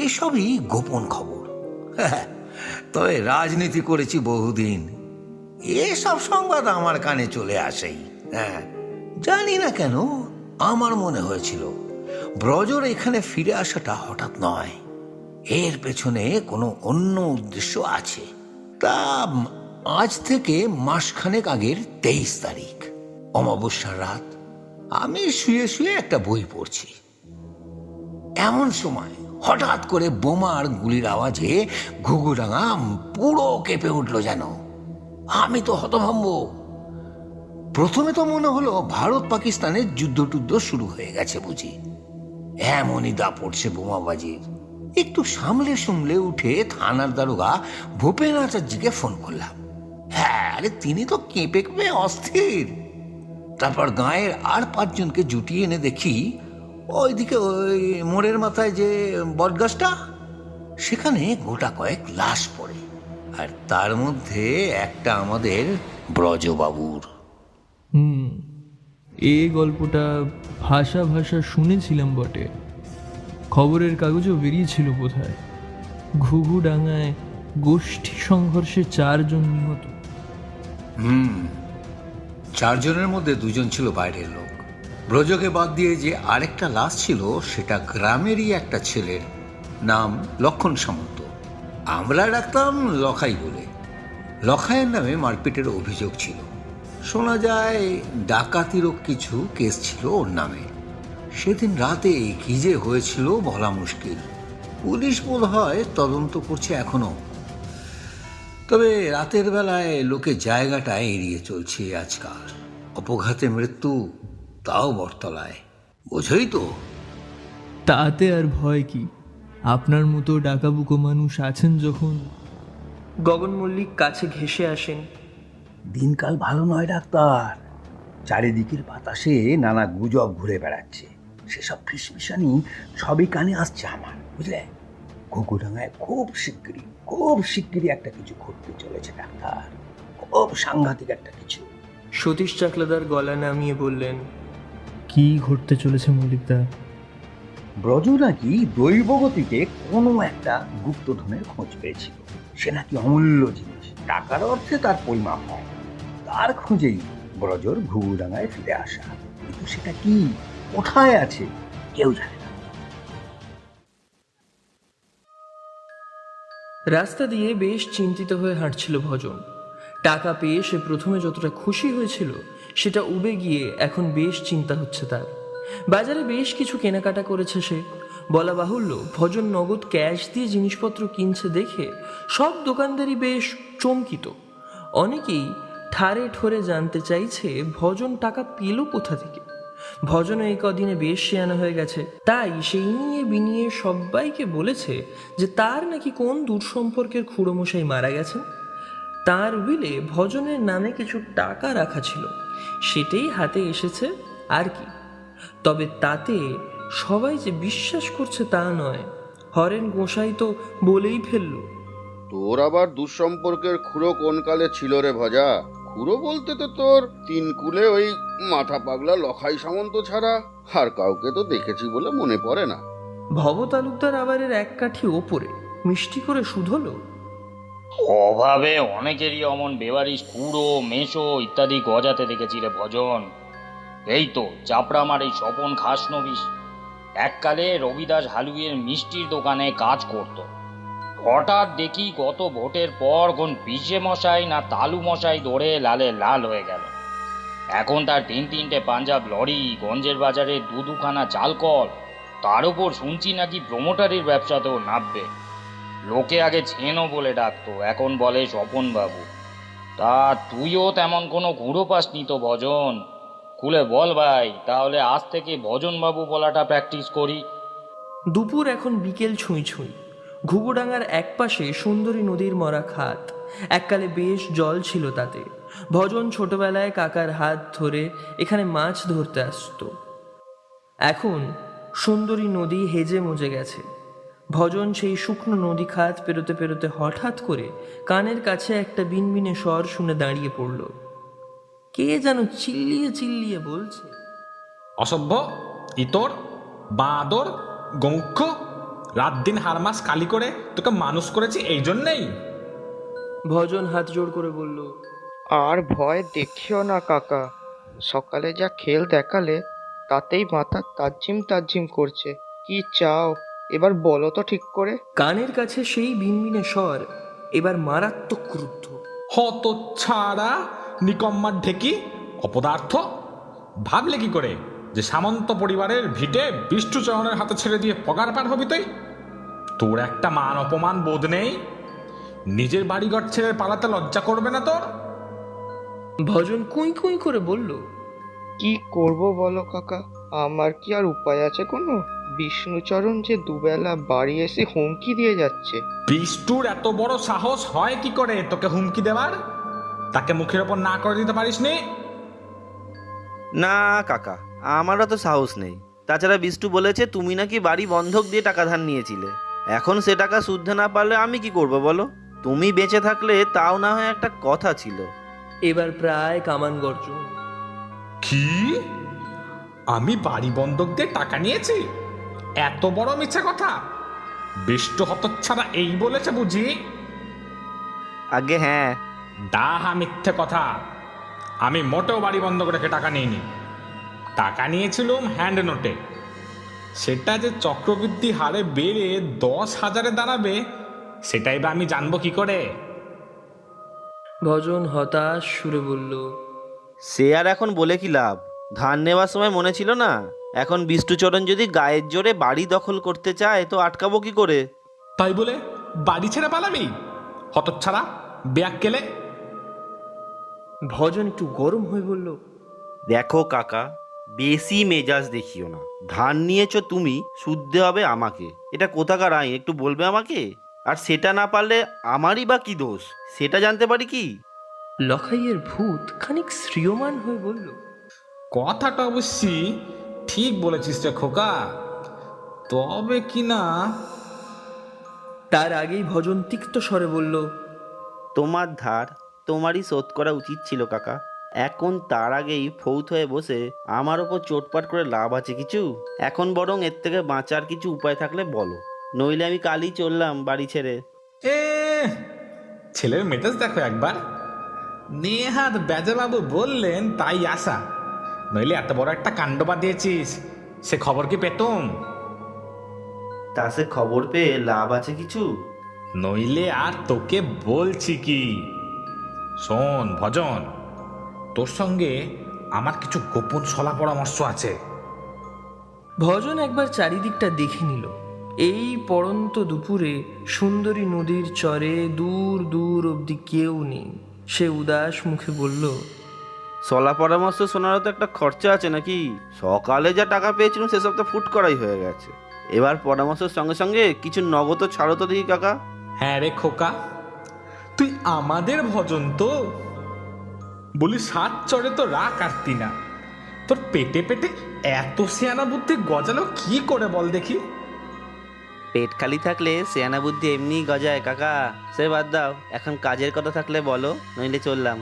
এসবই গোপন খবর। তবে রাজনীতি করেছি বহুদিন, এসব সংবাদ আমার কানে চলে আসেই। হ্যাঁ, জানি না কেন আমার মনে হয়েছিল ব্রজর এখানে ফিরে আসাটা হঠাৎ নয়, এর পেছনে কোনো অন্য উদ্দেশ্য আছে। তা আজ থেকে মাসখানেক আগের 23 তারিখ অমাবস্যার রাত, আমি শুয়ে শুয়ে একটা বই পড়ছি। এমন সময় হঠাৎ করে বোমা আর গুলির আওয়াজে ঘুঘুডাঙ্গা পুরো কেঁপে উঠল যেন। আমি তো হতভম্ব। প্রথমে তো মনে হলো ভারত পাকিস্তানের যুদ্ধ শুরু হয়ে গেছে বুঝি, এমনই দাপট সে বোমাবাজির। একটু সামলে উঠে থানার দারোগা ভূপেন আচার্যকে ফোন করলাম। হ্যাঁ, আরে তিনি তো কেঁপে কেঁপে অস্থির। তারপর গাঁয়ের আর 5 জনকে জুটিয়ে এনে দেখি ওইদিকে ওই মোড়ের মাথায় যে বটগাছটা, সেখানে গোটা কয়েক লাশ পড়ে, আর তার মধ্যে একটা আমাদের ব্রজবাবুর।
এই গল্পটা ভাষা শুনেছিলাম বটে, খবরের কাগজেও বেরিয়েছিল বোধহয়। ঘুঘুডাঙ্গায় গোষ্ঠী সংঘর্ষে 4 জন নিহত।
4 জনের মধ্যে 2 জন ছিল বাইরের লোক। ব্রজকে বাদ দিয়ে যে আরেকটা লাশ ছিল সেটা গ্রামেরই একটা ছেলের, নাম লক্ষণ সামন্ত। আমরা ডাকতাম লখাই বলে। লখাইয়ের নামে মারপিটের অভিযোগ ছিল, শোনা যায় ডাকাতিরও কিছু কেস ছিল ওর নামে। সেদিন রাতে কি যে হয়েছিল বলা মুশকিল। পুলিশ বোধ হয় তদন্ত করছে এখনো। তবে রাতের বেলায় লোকে জায়গাটা এড়িয়ে চলছে আজকাল। অপঘাতে মৃত্যু, তাও বটতলায়, বোঝই তো।
তাতে আর ভয় কি, আপনার মতো ডাকাবুকো মানুষ আছেন যখন।
গগন মল্লিক কাছে ঘেঁষে আসেন।
দিনকাল ভালো নয় ডাক্তার, চারিদিকের বাতাসে নানা গুজব ঘুরে বেড়াচ্ছে। সেসব ফিসফিসানি সবই কানে আসছে আমার, বুঝলে। ঘুঘুডাঙ্গায় খুব শিগগিরই একটা কিছু ঘটতে চলেছে ডাক্তার, খুব সাংঘাতিক একটা কিছু।
সতীশ চাকলাদার গলা নামিয়ে বললেন,
কি ঘটতে চলেছে মল্লিকদা?
ব্রজ নাকি দৈবগতিতে কোনো একটা গুপ্তধনের খোঁজ পেয়েছিল। সে নাকি অমূল্য জিনিস, টাকার অর্থে তার পরিমাপ হয়। তার খোঁজেই ব্রজর ঘুঘুডাঙ্গায় ফিরে আসা, কিন্তু সেটা কি, কোথায় আছে, কেউ জানে না।
রাস্তা দিয়ে বেশ চিন্তিত হয়ে হাঁটছিল ভজন। টাকা পেয়ে সে প্রথমে যতটা খুশি হয়েছিল সেটা উবে গিয়ে এখন বেশ চিন্তা হচ্ছে তার। বাজারে বেশ কিছু কেনাকাটা করেছে সে। বলা বাহুল্য, ভজন নগদ ক্যাশ দিয়ে জিনিসপত্র কিনছে দেখে সব দোকানদারই বেশ চমকিত। অনেকেই ঠারে ঠোরে জানতে চাইছে ভজন টাকা পেল কোথা থেকে। ভজন এই কদিনে বেশ শেয়ানা হয়ে গেছে, তাই সেই নিয়ে বিনিয়ে সবাইকে বলেছে যে তার নাকি কোন দূর সম্পর্কের খুড়োমশাই মারা গেছেন। তার উইলে ভজনের নামে কিছু টাকা রাখা ছিল, সেটাই হাতে এসেছে আর কি। তবে তাতে সবাই যে বিশ্বাস করছে তা নয়। হরেন গোসাই তো বলেই ফেলল,
তোর আবার দুঃসম্পর্কের খুঁড়ো কোন কালে ছিল রে ভজা? খুঁড়ো বলতে তো তোর 3 কুলে ওই মাথা পাগলা লখাই সামন্ত ছাড়া আর কাউকে তো দেখেছি বলে মনে পড়ে না।
ভব তালুকদার আবার এর 1 কাঠি ওপরে মিষ্টি করে শুধলো,
অভাবে অনেকেরই অমন বেবারিশ খুঁড়ো মেশো ইত্যাদি গজাতে দেখেছি রে ভজন। এই তো চাপড়ামার এই স্বপন খাসনবিশ এককালে রবিদাস হালুইয়ের মিষ্টির দোকানে কাজ করত। হঠাৎ দেখি গত ভোটের পর কোন পিসে মশাই না তালু মশাই ধরে লালে লাল হয়ে গেল। এখন তার 3-3টে পাঞ্জাব লরি, গঞ্জের বাজারে 2-2খানা চালকল, তার উপর শুনছি নাকি প্রমোটারির ব্যবসাতেও নামবে। লোকে আগে ছেনো বলে ডাকতো, এখন বলে স্বপন বাবু। তা তুইও তেমন কোনো ঘুরো পাসনি তো ভজন? খুলে বল ভাই, তাহলে আজ থেকে ভজন বাবু বলাটা প্র্যাকটিস করি।
দুপুর এখন বিকেল ছুঁই ছুঁই। ঘুঘুডাঙ্গার একপাশে সুন্দরী নদীর মরা খাত, এককালে বেশ জল ছিল তাতে। ভজন ছোটবেলায় কাকার হাত ধরে এখানে মাছ ধরতে আসতো। এখন সুন্দরী নদী হেজে মজে গেছে। ভজন সেই শুকনো নদী খাত পেরোতে পেরোতে হঠাৎ করে কানের কাছে একটা বিনবিনে স্বর শুনে দাঁড়িয়ে পড়ল। কে যেন চিল্লিয়ে চিল্লিয়ে বলছে,
অসভ্য, ইতর, বাঁদর, গৌক্ষ, রাত দিন হারমাস কালি করে তোকে মানুষ করেছি এই জন্যেই।
ভজন হাত জোড় করে বলল,
আর ভয় দেখিও না কাকা, সকালে যা খেল দেখালে তাতেই মাথা তাজ্জিম করছে। কি চাও এবার বলো তো ঠিক করে।
কানের কাছে সেই বিনবিনে স্বর এবার মারাত্মক ক্রুদ্ধ।
হত ছাড়া নিকম্মার ঢেকি অপদার্থ, ভাবলে কি করে যে সামন্ত পরিবারের ভিটে বিষ্ণুচরণের হাতে ছেড়ে দিয়ে পগার পার হবি তুই? তোর একটা মান অপমান বোধ নেই? নিজের বাড়িঘর ছেড়ে পালাতে লজ্জা করবে না তোর?
ভজন কুই কুই করে বলল,
কি করব বলো কাকা, আমার কি আর উপায় আছে কোনো? বিষ্ণুচরণ যে দুবেলা বাড়ি এসে হুমকি দিয়ে যাচ্ছে।
বিষ্টুর এত বড় সাহস হয় কি করে তোকে হুমকি দেওয়ার? তাকে মুখের ওপর না করে দিতে পারিসনি?
না কাকা, আমারও তো সাহস নেই। তাছাড়া বিষ্টু বলেছে তুমি নাকি বাড়ি বন্ধক দিয়ে টাকা ধার নিয়েছিলে। এখন সে টাকা শুদ্ধ না পারলে আমি কি করব বলো? তুমি বেঁচে থাকলে তাও না হয় একটা কথা ছিল।
এবার প্রায় কামান গর্জন।
কি? আমি বাড়ি বন্ধক দিয়ে টাকা নিয়েছি? এত বড় মিথ্যা কথা? বিষ্টু হতচ্ছাড়া এই বলেছে বুঝি?
আগে হ্যাঁ।
ডাহা মিথ্যে কথা। আমি মোটেও বাড়ি বন্ধক রেখে টাকা নিইনি। টাকা নিয়েছিলাম হ্যান্ড নোটে। সেটা যে চক্রবৃদ্ধি হারে বেড়ে 10,000-এ দাঁড়াবে সেটাই বা আমি জানবো কি করে?
ভজন হতাশ সুরে বলল,
সে আর এখন বলে কি লাভ? ধান নেওয়ার সময় মনে ছিল না? এখন বিষ্টুচরণ যদি গায়ের জোরে বাড়ি দখল করতে চায় তো আটকাবো কি করে?
তাই বলে বাড়ি ছেড়ে পালাবি? হতচ্ছাড়া, বেয়াক্কেলে।
ভজন একটু গরম হয়ে বলল,
দেখো কাকা, বেশি মেজাজ দেখিও না। ধান নিয়েছো তুমি, শুদ্ধে হবে আমাকে। এটা কোথাকার আইন একটু বলবে আমাকে? আর সেটা না পারলে আমারই বা কি দোষ সেটা জানতে পারি কি?
লখাইয়ের ভূত খানিক শ্রিয়মান হয়ে বলল,
কথাটা অবশ্যই ঠিক বলেছিস রে খোকা, তবে কি না।
তার আগেই ভজন তিক্ত স্বরে বলল,
তোমার ধার তোমারই শোধ করা উচিত ছিল কাকা। এখন তার আগেই ফৌত হয়ে বসে আমার ওপর চোটপাট করে লাভ আছে কিছু? এখন বরং এর থেকে বাঁচার কিছু উপায় থাকলে বলো, নইলে আমি কালই চললাম বাড়ি ছেড়ে।
এ ছেলের মেজাজ দেখো একবার। নেহাত বেজাবাবু বললেন তাই আসা, নইলে এত বড় একটা কাণ্ড বাঁধিয়েছিস, সে খবর কি পেতুম?
তা সে খবর পেয়ে লাভ আছে কিছু?
নইলে আর তোকে বলছি কি। শোন ভজন, তোর সঙ্গে আমার কিছু গোপন সলা পরামর্শ আছে।
ভজন একবার চারিদিকটা দেখে নিল। এই পড়ন্ত দুপুরে সুন্দরী নদীর চরে দূর দূর অবধি কেউ নেই। সে উদাস মুখে বলল,
সলা পরামর্শ শোনারও তো একটা খরচা আছে নাকি? সকালে যা টাকা পেয়েছিলাম সেসব তো ফুট করাই হয়ে গেছে। এবার পরামর্শের সঙ্গে সঙ্গে কিছু নগদ ছাড়ো তো দেখি কাকা।
হ্যাঁ রে খোকা, তুই আমাদের ভজন তো। বলি 7 চড়ে তো রা কাটতি না, তোর পেটে পেটে এত সেয়ানা বুদ্ধি গজালো কি করে বল দেখি?
পেট খালি থাকলে সেয়ানা বুদ্ধি এমনি গজায় কাকা। সে বাদ দাও, এখন কাজের কথা থাকলে বলো, নইলে চললাম।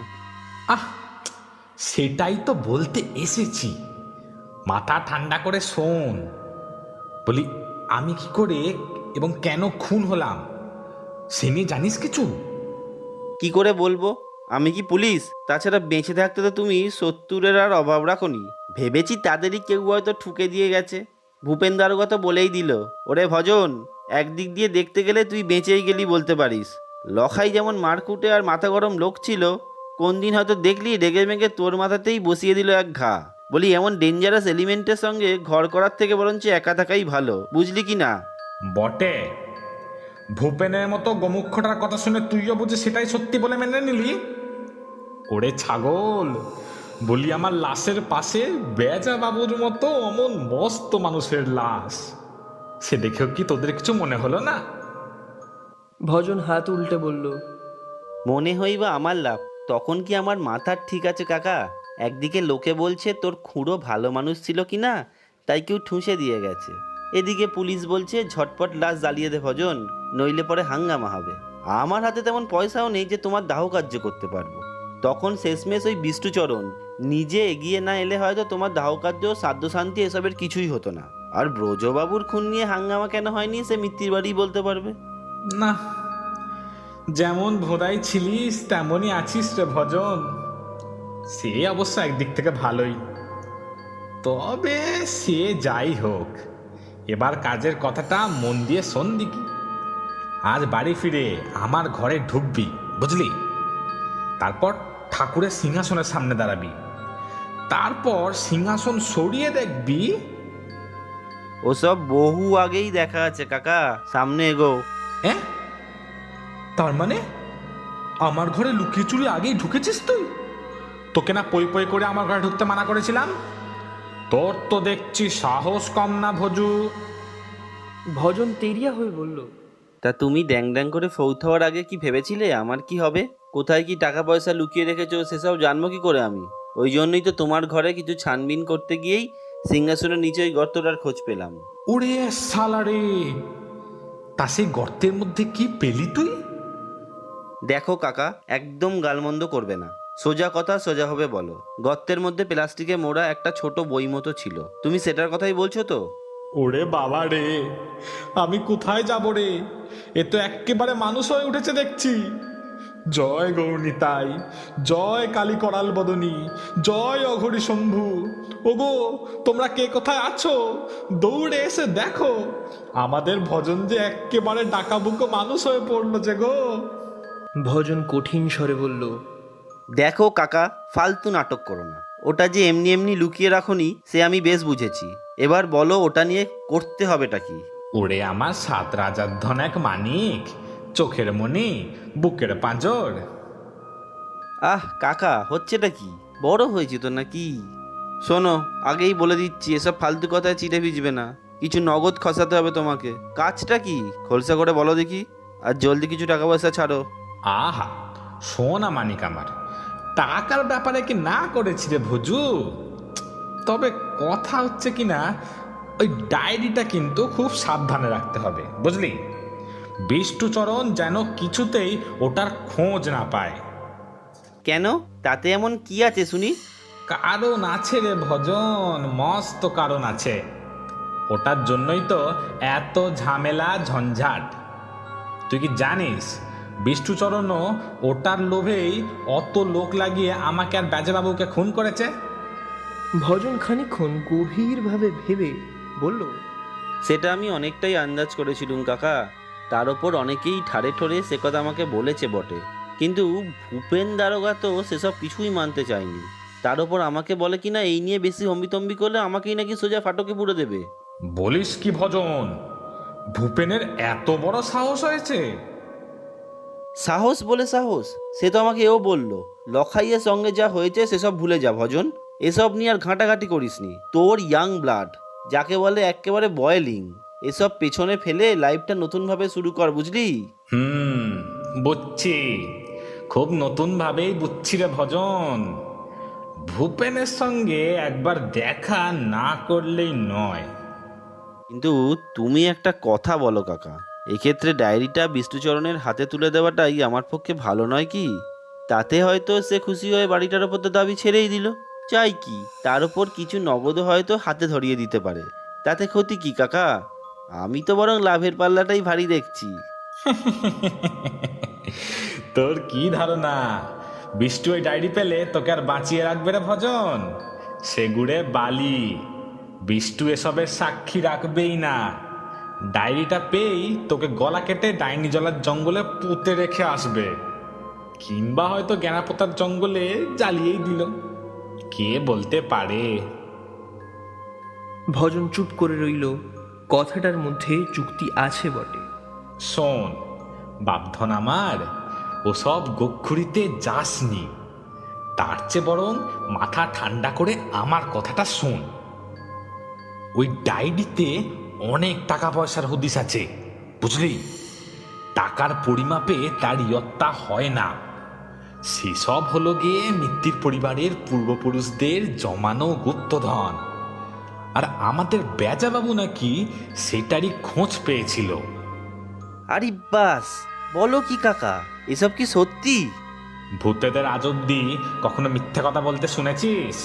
আহ, সেটাই তো বলতে এসেছি। মাথা ঠান্ডা করে শোন। বলি আমি কি করে এবং কেন খুন হলাম সে নিয়ে জানিস কিছু?
কি করে বলবো? আমি কি পুলিশ? তাছাড়া বেঁচে থাকতে তো তুমি 70-এর আর অভাব রাখোনি। ভেবেছি তাদেরই কেউ হয়তো ঠুকে দিয়ে গেছে। ভূপেন দারোগা তো বলেই দিল, ওরে ভজন, একদিক দিয়ে দেখতে গেলে তুই বেঁচেই গেলি বলতে পারিস। লখাই যেমন মারকুটে আর মাথা গরম লোক ছিল, কোন দিন হয়তো দেখলি রেগে মেগে তোর মাথাতেই বসিয়ে দিল এক ঘা। বলি এমন ডেঞ্জারাস এলিমেন্টের সঙ্গে ঘর করার থেকে বরঞ্চ একা থাকাই ভালো, বুঝলি কি না?
বটে, ভূপেনের মতো গোমুক্ষটার কথা শুনে তুইও বুঝে সেটাই সত্যি বলে মেনে নিলি? ওরে ছাগল, বলি আমার লাশের পাশে বেজা বাবুর মতো অমন মস্ত মানুষের লাশ, সে দেখেও কি তোদের কিছু মনে হলো না?
ভজন হাত উল্টে বলল,
মনে হইবা আমার লাভ, তখন কি আমার মাথার ঠিক আছে কাকা? একদিকে লোকে বলছে তোর খুঁড়ো ভালো মানুষ ছিল কি না, তাই কেউ ঠুসে দিয়ে গেছে। এদিকে পুলিশ বলছে ঝটপট লাশ জ্বালিয়ে দে ভজন, নইলে পরে হাঙ্গামা হবে। আমার হাতে তেমন পয়সাও নেই যে তোমার দাহ কার্য করতে পারবো। তখন শেষমেশ ওই বিষ্ণুচরণ নিজে এগিয়ে না এলে হয়তো তোমার দাহ কার্য, সাধ্য শান্তি এসবের কিছুই হতো না। আর ব্রজবাবুর খুন নিয়ে হাঙ্গামা কেন হয়নি সে মিত্তির বাড়ি বলতে পারবে।
না, যেমন ভোদাই ছিলিস তেমনই আছিস রে ভজন। সে অবশ্য একদিক থেকে ভালোই। তবে সে যাই হোক, এবার কাজের কথাটা মন দিয়ে শোন দিকি। আজ বাড়ি ফিরে আমার ঘরে ঢুকবি, বুঝলি? তারপর ঠাকুরের সিংহাসনের সামনে দাঁড়াবি। তারপর সিংহাসন সরিয়ে দেখবি।
ওসব বহু আগেই দেখা আছে কাকা, সামনে এগো।
হ্যাঁ, তার মানে আমার ঘরে লুকিয়ে চুরি আগেই ঢুকেছিস তুই? তোকে না পই পই করে আমার ঘরে ঢুকতে মানা করেছিলাম? তোর তো দেখছি সাহস কম না ভজু।
ভজন তেরিয়া হয়ে বলল,
তা তুমি ড্যাং ড্যাং করে ফৌত হওয়ার আগে কি ভেবেছিলে আমার কি হবে? কোথায় কি টাকা পয়সা লুকিয়ে রেখেছো সেসব জানবো কি করে আমি? ওই জন্যই তো তোমার ঘরে কিছু ছানবিন করতে গিয়েই সিংহাসনের নিচে ওই গর্তটার খোঁজ পেলাম।
ওরে সালারে, তা সেই গর্তের মধ্যে কি পেলি তুই?
দেখো কাকা, একদম গালমন্দ করবে না, সোজা কথা সোজা হবে বলো। গর্তের মধ্যে প্লাস্টিকে মোড়া একটা ছোট বই মতো ছিল, তুমি সেটার কথাই বলছো তো?
ওরে বাবা রে, আমি কোথায় যাব রে? এ তো একেবারে মানুষ হয়ে উঠেছে দেখছি। জয় গৌরনীতাই, জয় কালী করাল বদনী, জয় অঘরী শম্ভু। ওগো, তোমরা কে কোথায় আছো? দৌড়ে এসে দেখো, আমাদের ভজন যে একেবারে ডাকাবুকো মানুষ হয়ে পড়লো যে গো।
ভজন কঠিন স্বরে বলল,
দেখো কাকা, ফালতু নাটক করো না। ওটা যে এমনি এমনি লুকিয়ে রাখোনি সে আমি বেশ বুঝেছি। এবার বলো ওটা নিয়ে করতে হবেটা কি?
ওরে আমার 7 রাজার ধন এক মানিক, চোখের মনি, বুকের পাঁজর।
আহ কাকা, হচ্ছেটা কি? বড় হয়েছে তো নাকি? শোনো, আগেই বলে দিচ্ছি, এসব ফালতু কথায় চিটে ভিজবে না। কিছু নগদ খসাতে হবে তোমাকে। কাজটা কি খোলসা করে বলো দেখি, আর জলদি কিছু টাকা পয়সা ছাড়ো।
আহা, সোনা মানিক আমার, টাকার ব্যাপারে কি না করেছি রে ভজু। তবে কথা হচ্ছে কি না, ওই ডায়েরিটা কিন্তু খুব সাবধানে রাখতে হবে, বুঝলি? বিষ্ণুচরণ যেন কিছুতেই ওটার খোঁজ না পায়।
কেন? তাতে এমন কি আছে শুনি?
কারণ আছে রে ভজন, মস্ত কারণ আছে। ওটার জন্যই তো এত ঝামেলা ঝঞ্ঝাট। তুই কি জানিস বিষ্ণুচরণও ওটার লোভেই অত লোক লাগিয়ে আমাকে আর বেজাবাবুকে খুন করেছে?
ভজন খানিকক্ষণ গভীরভাবে ভেবে বলল,
সেটা আমি অনেকটাই আন্দাজ করেছিলুম কাকা। তার ওপর অনেকেই ঠাড়ে ঠোরে সে কথা আমাকে বলেছে বটে, কিন্তু ভূপেন দারোগা তো সেসব কিছুই মানতে চায়নি। তার ওপর আমাকে বলে কিনা এই নিয়ে বেশি হম্বিতম্বি করলে আমাকেই নাকি সোজা ফাটকে পুড়ে দেবে।
বলিস কি ভজন, ভূপেনের এত বড় সাহস হয়েছে?
সাহস বলে সাহস, সে তো আমাকে এও বললো, লখাইয়ের সঙ্গে যা হয়েছে সেসব ভুলে যা ভজন, এসব নিয়ে আর ঘাঁটাঘাঁটি করিসনি। তোর ইয়াং ব্লাড, যাকে বলে একেবারে বয়েলিং, এসব পেছনে ফেলে লাইফটা নতুনভাবে শুরু কর, বুঝলি?
বুঝছি, খুব নতুন ভাবেই বুঝছি রে ভজন। ভূপেনের সঙ্গে একবার দেখা না করলেই নয়।
কিন্তু তুমি একটা কথা বলো কাকা, এক্ষেত্রে ডায়েরিটা বিষ্ণুচরণের হাতে তুলে দেওয়াটাই আমার পক্ষে ভালো নয় কি? তাতে হয়তো সে খুশি হয়ে বাড়িটার ওপর তো দাবি ছেড়েই দিল, চাই কি তার উপর কিছু নগদ হয়তো হাতে ধরিয়ে দিতে পারে। তাতে ক্ষতি কি কাকা? আমি তো বরং লাভের পাল্লাটাই ভারী দেখছি।
তোর কি ধারণা বিষ্টু ওই ডায়েরি পেলে তোকে আর বাঁচিয়ে রাখবে রে ভজন? সে গুড়ে বালি, বিষ্টু এসবের সাক্ষী রাখবেই না। ডায়েরিটা পেয়েই তোকে গলা কেটে ডাইনি জলার জঙ্গলে পুঁতে রেখে আসবে, কিংবা হয়তো জ্ঞানাপোতার জঙ্গলে জ্বালিয়েই দিল, কে বলতে পারে।
ভজন চুপ করে রইল। কথাটার মধ্যে যুক্তি আছে বটে।
শোন বাপধন আমার, ওসব গোক্ষুরিতে যাসনি, তার চেয়ে বরং মাথা ঠান্ডা করে আমার কথাটা শোন। ওই ডায়েরিতে অনেক টাকা পয়সার হদিস আছে, বুঝলি? টাকার পরিমাপে তার ইয়ত্তা হয় না। সেসব হলো গিয়ে মিত্তির পরিবারের পূর্বপুরুষদের জমানো গুপ্তধন। আর আমাদের বেজাবাবু নাকি সেটারই খোঁজ পেয়েছিল।
আরে বাস, বলো কি কাকা, এসব কি সত্যি?
ভূতেদের আজ অব্দি কখনো মিথ্যে কথা বলতে শুনেছিস?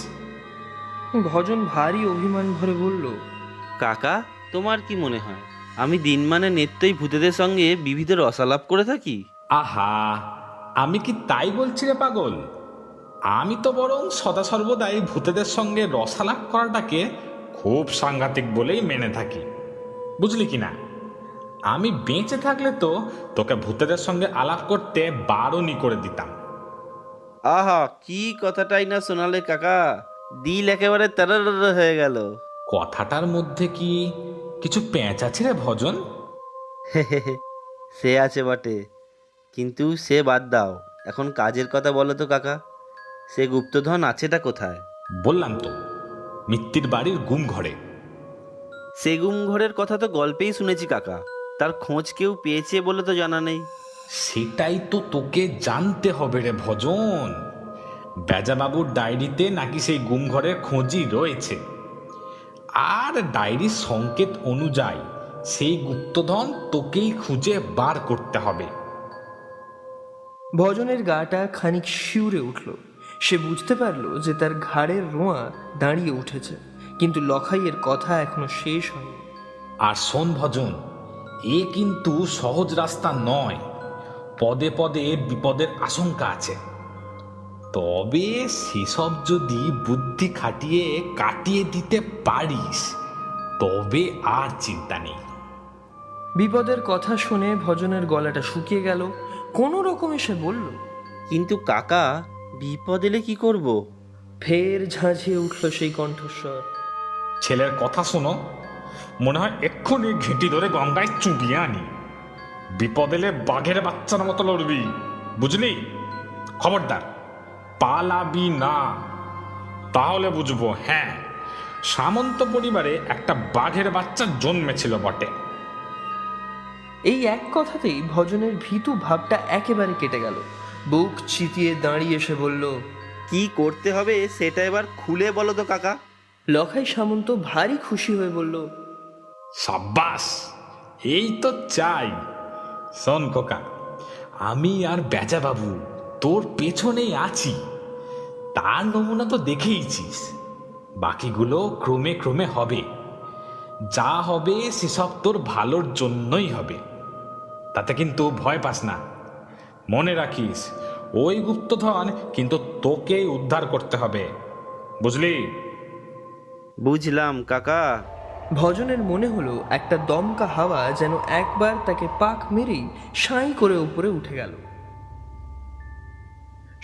ভজন ভারী অভিমান ভরে বলল,
কাকা তোমার কি মনে হয় আমি দিনমানে নেত্যই ভূতেদের সঙ্গে বিবিধ রসালাপ করে থাকি?
আহা, আমি কি তাই বলছি রে পাগল? আমি তো বরং সদা সর্বদাই ভূতেদের সঙ্গে রসালাপ করাটাকে খুব সাংঘাতিক বলেই মেনে থাকি, বুঝলি কি না? আমি বেঁচে থাকলে তো তোকে ভূতেদের সঙ্গে আলাপ করতে বারণই করে দিতাম।
আহা, কি কথাটাই না শোনালে কাকা, দিল একেবারে তারার হয়ে গেল।
কথাটার মধ্যে কি কিছু পেঁচ আছে রে ভজন?
সে আছে বটে, কিন্তু সে বাদ দাও, এখন কাজের কথা বলো তো কাকা। সে গুপ্তধন আছেটা কোথায়?
বললাম তো, মিত্তির বাড়ির গুম ঘরে।
সে গুম ঘরের কথা তো গল্পেই শুনেছি কাকা, তার খোঁজ কেউ পেয়েছে বলে তো জানা নেই।
সেটাই তো তোকে জানতে হবে রে ভজন। বেজাবাবুর ডায়েরিতে নাকি সেই গুম ঘরের খোঁজই রয়েছে, আর ডায়েরির সংকেত অনুযায়ী সেই গুপ্তধন তোকেই খুঁজে বার করতে হবে।
ভজনের গাটা খানিক শিউরে উঠল। সে বুঝতে পারল যে তার ঘাড়ের রোঁয়া দাঁড়িয়ে উঠেছে, কিন্তু লখাইয়ের কথা এখনো শেষ হয়নি।
আর শোন ভজন, এ কিন্তু সহজ রাস্তা নয়, পদে পদে বিপদের আশঙ্কা আছে। তবে সেসব যদি বুদ্ধি খাটিয়ে কাটিয়ে দিতে পারিস তবে আর চিন্তা নেই।
বিপদের কথা শুনে ভজনের গলাটা শুকিয়ে গেল। কোনো রকমে সে বলল,
কিন্তু কাকা, বিপদ এলে কি করব?
ফের ঝাঁঝিয়ে উঠল সেই কণ্ঠস্বর।
ছেলের কথা শোনো, মনে হয় এক্ষুনি ঘেঁটি ধরে গঙ্গায় চুবিয়ে আনি। বিপদ এলে বাঘের বাচ্চার মতো লড়বি, বুঝলি? খবরদার পালাবি না, তাহলে বুঝবো হ্যাঁ, সামন্ত পরিবারে একটা বাঘের বাচ্চা জন্মেছিল বটে।
এই এক কথাতেই ভজনের ভীতু ভাবটা একেবারে কেটে গেল। বুক চিতিয়ে দাঁড়িয়ে এসে বলল,
কি করতে হবে সেটা এবার খুলে বলো তো কাকা।
লখাই সামন্ত ভারী খুশি হয়ে বলল,
সাব্বাস, এই তো চাই। শোন খোকা, আমি আর বেজাবাবু তোর পেছনেই আছি, তার নমুনা তো দেখেইছিস। বাকিগুলো ক্রমে ক্রমে হবে, যা হবে সেসব তোর ভালোর জন্যই হবে, তাতে কিন্তু ভয় পাস না। মনে রাখিস, ওই গুপ্তধন কিন্তু তোকেই উদ্ধার করতে হবে, বুঝলি?
বুঝলাম কাকা।
ভজনের মনে হলো একটা দমকা হাওয়া যেন একবার তাকে পাক মেরেই সাঁই করে উপরে উঠে গেল।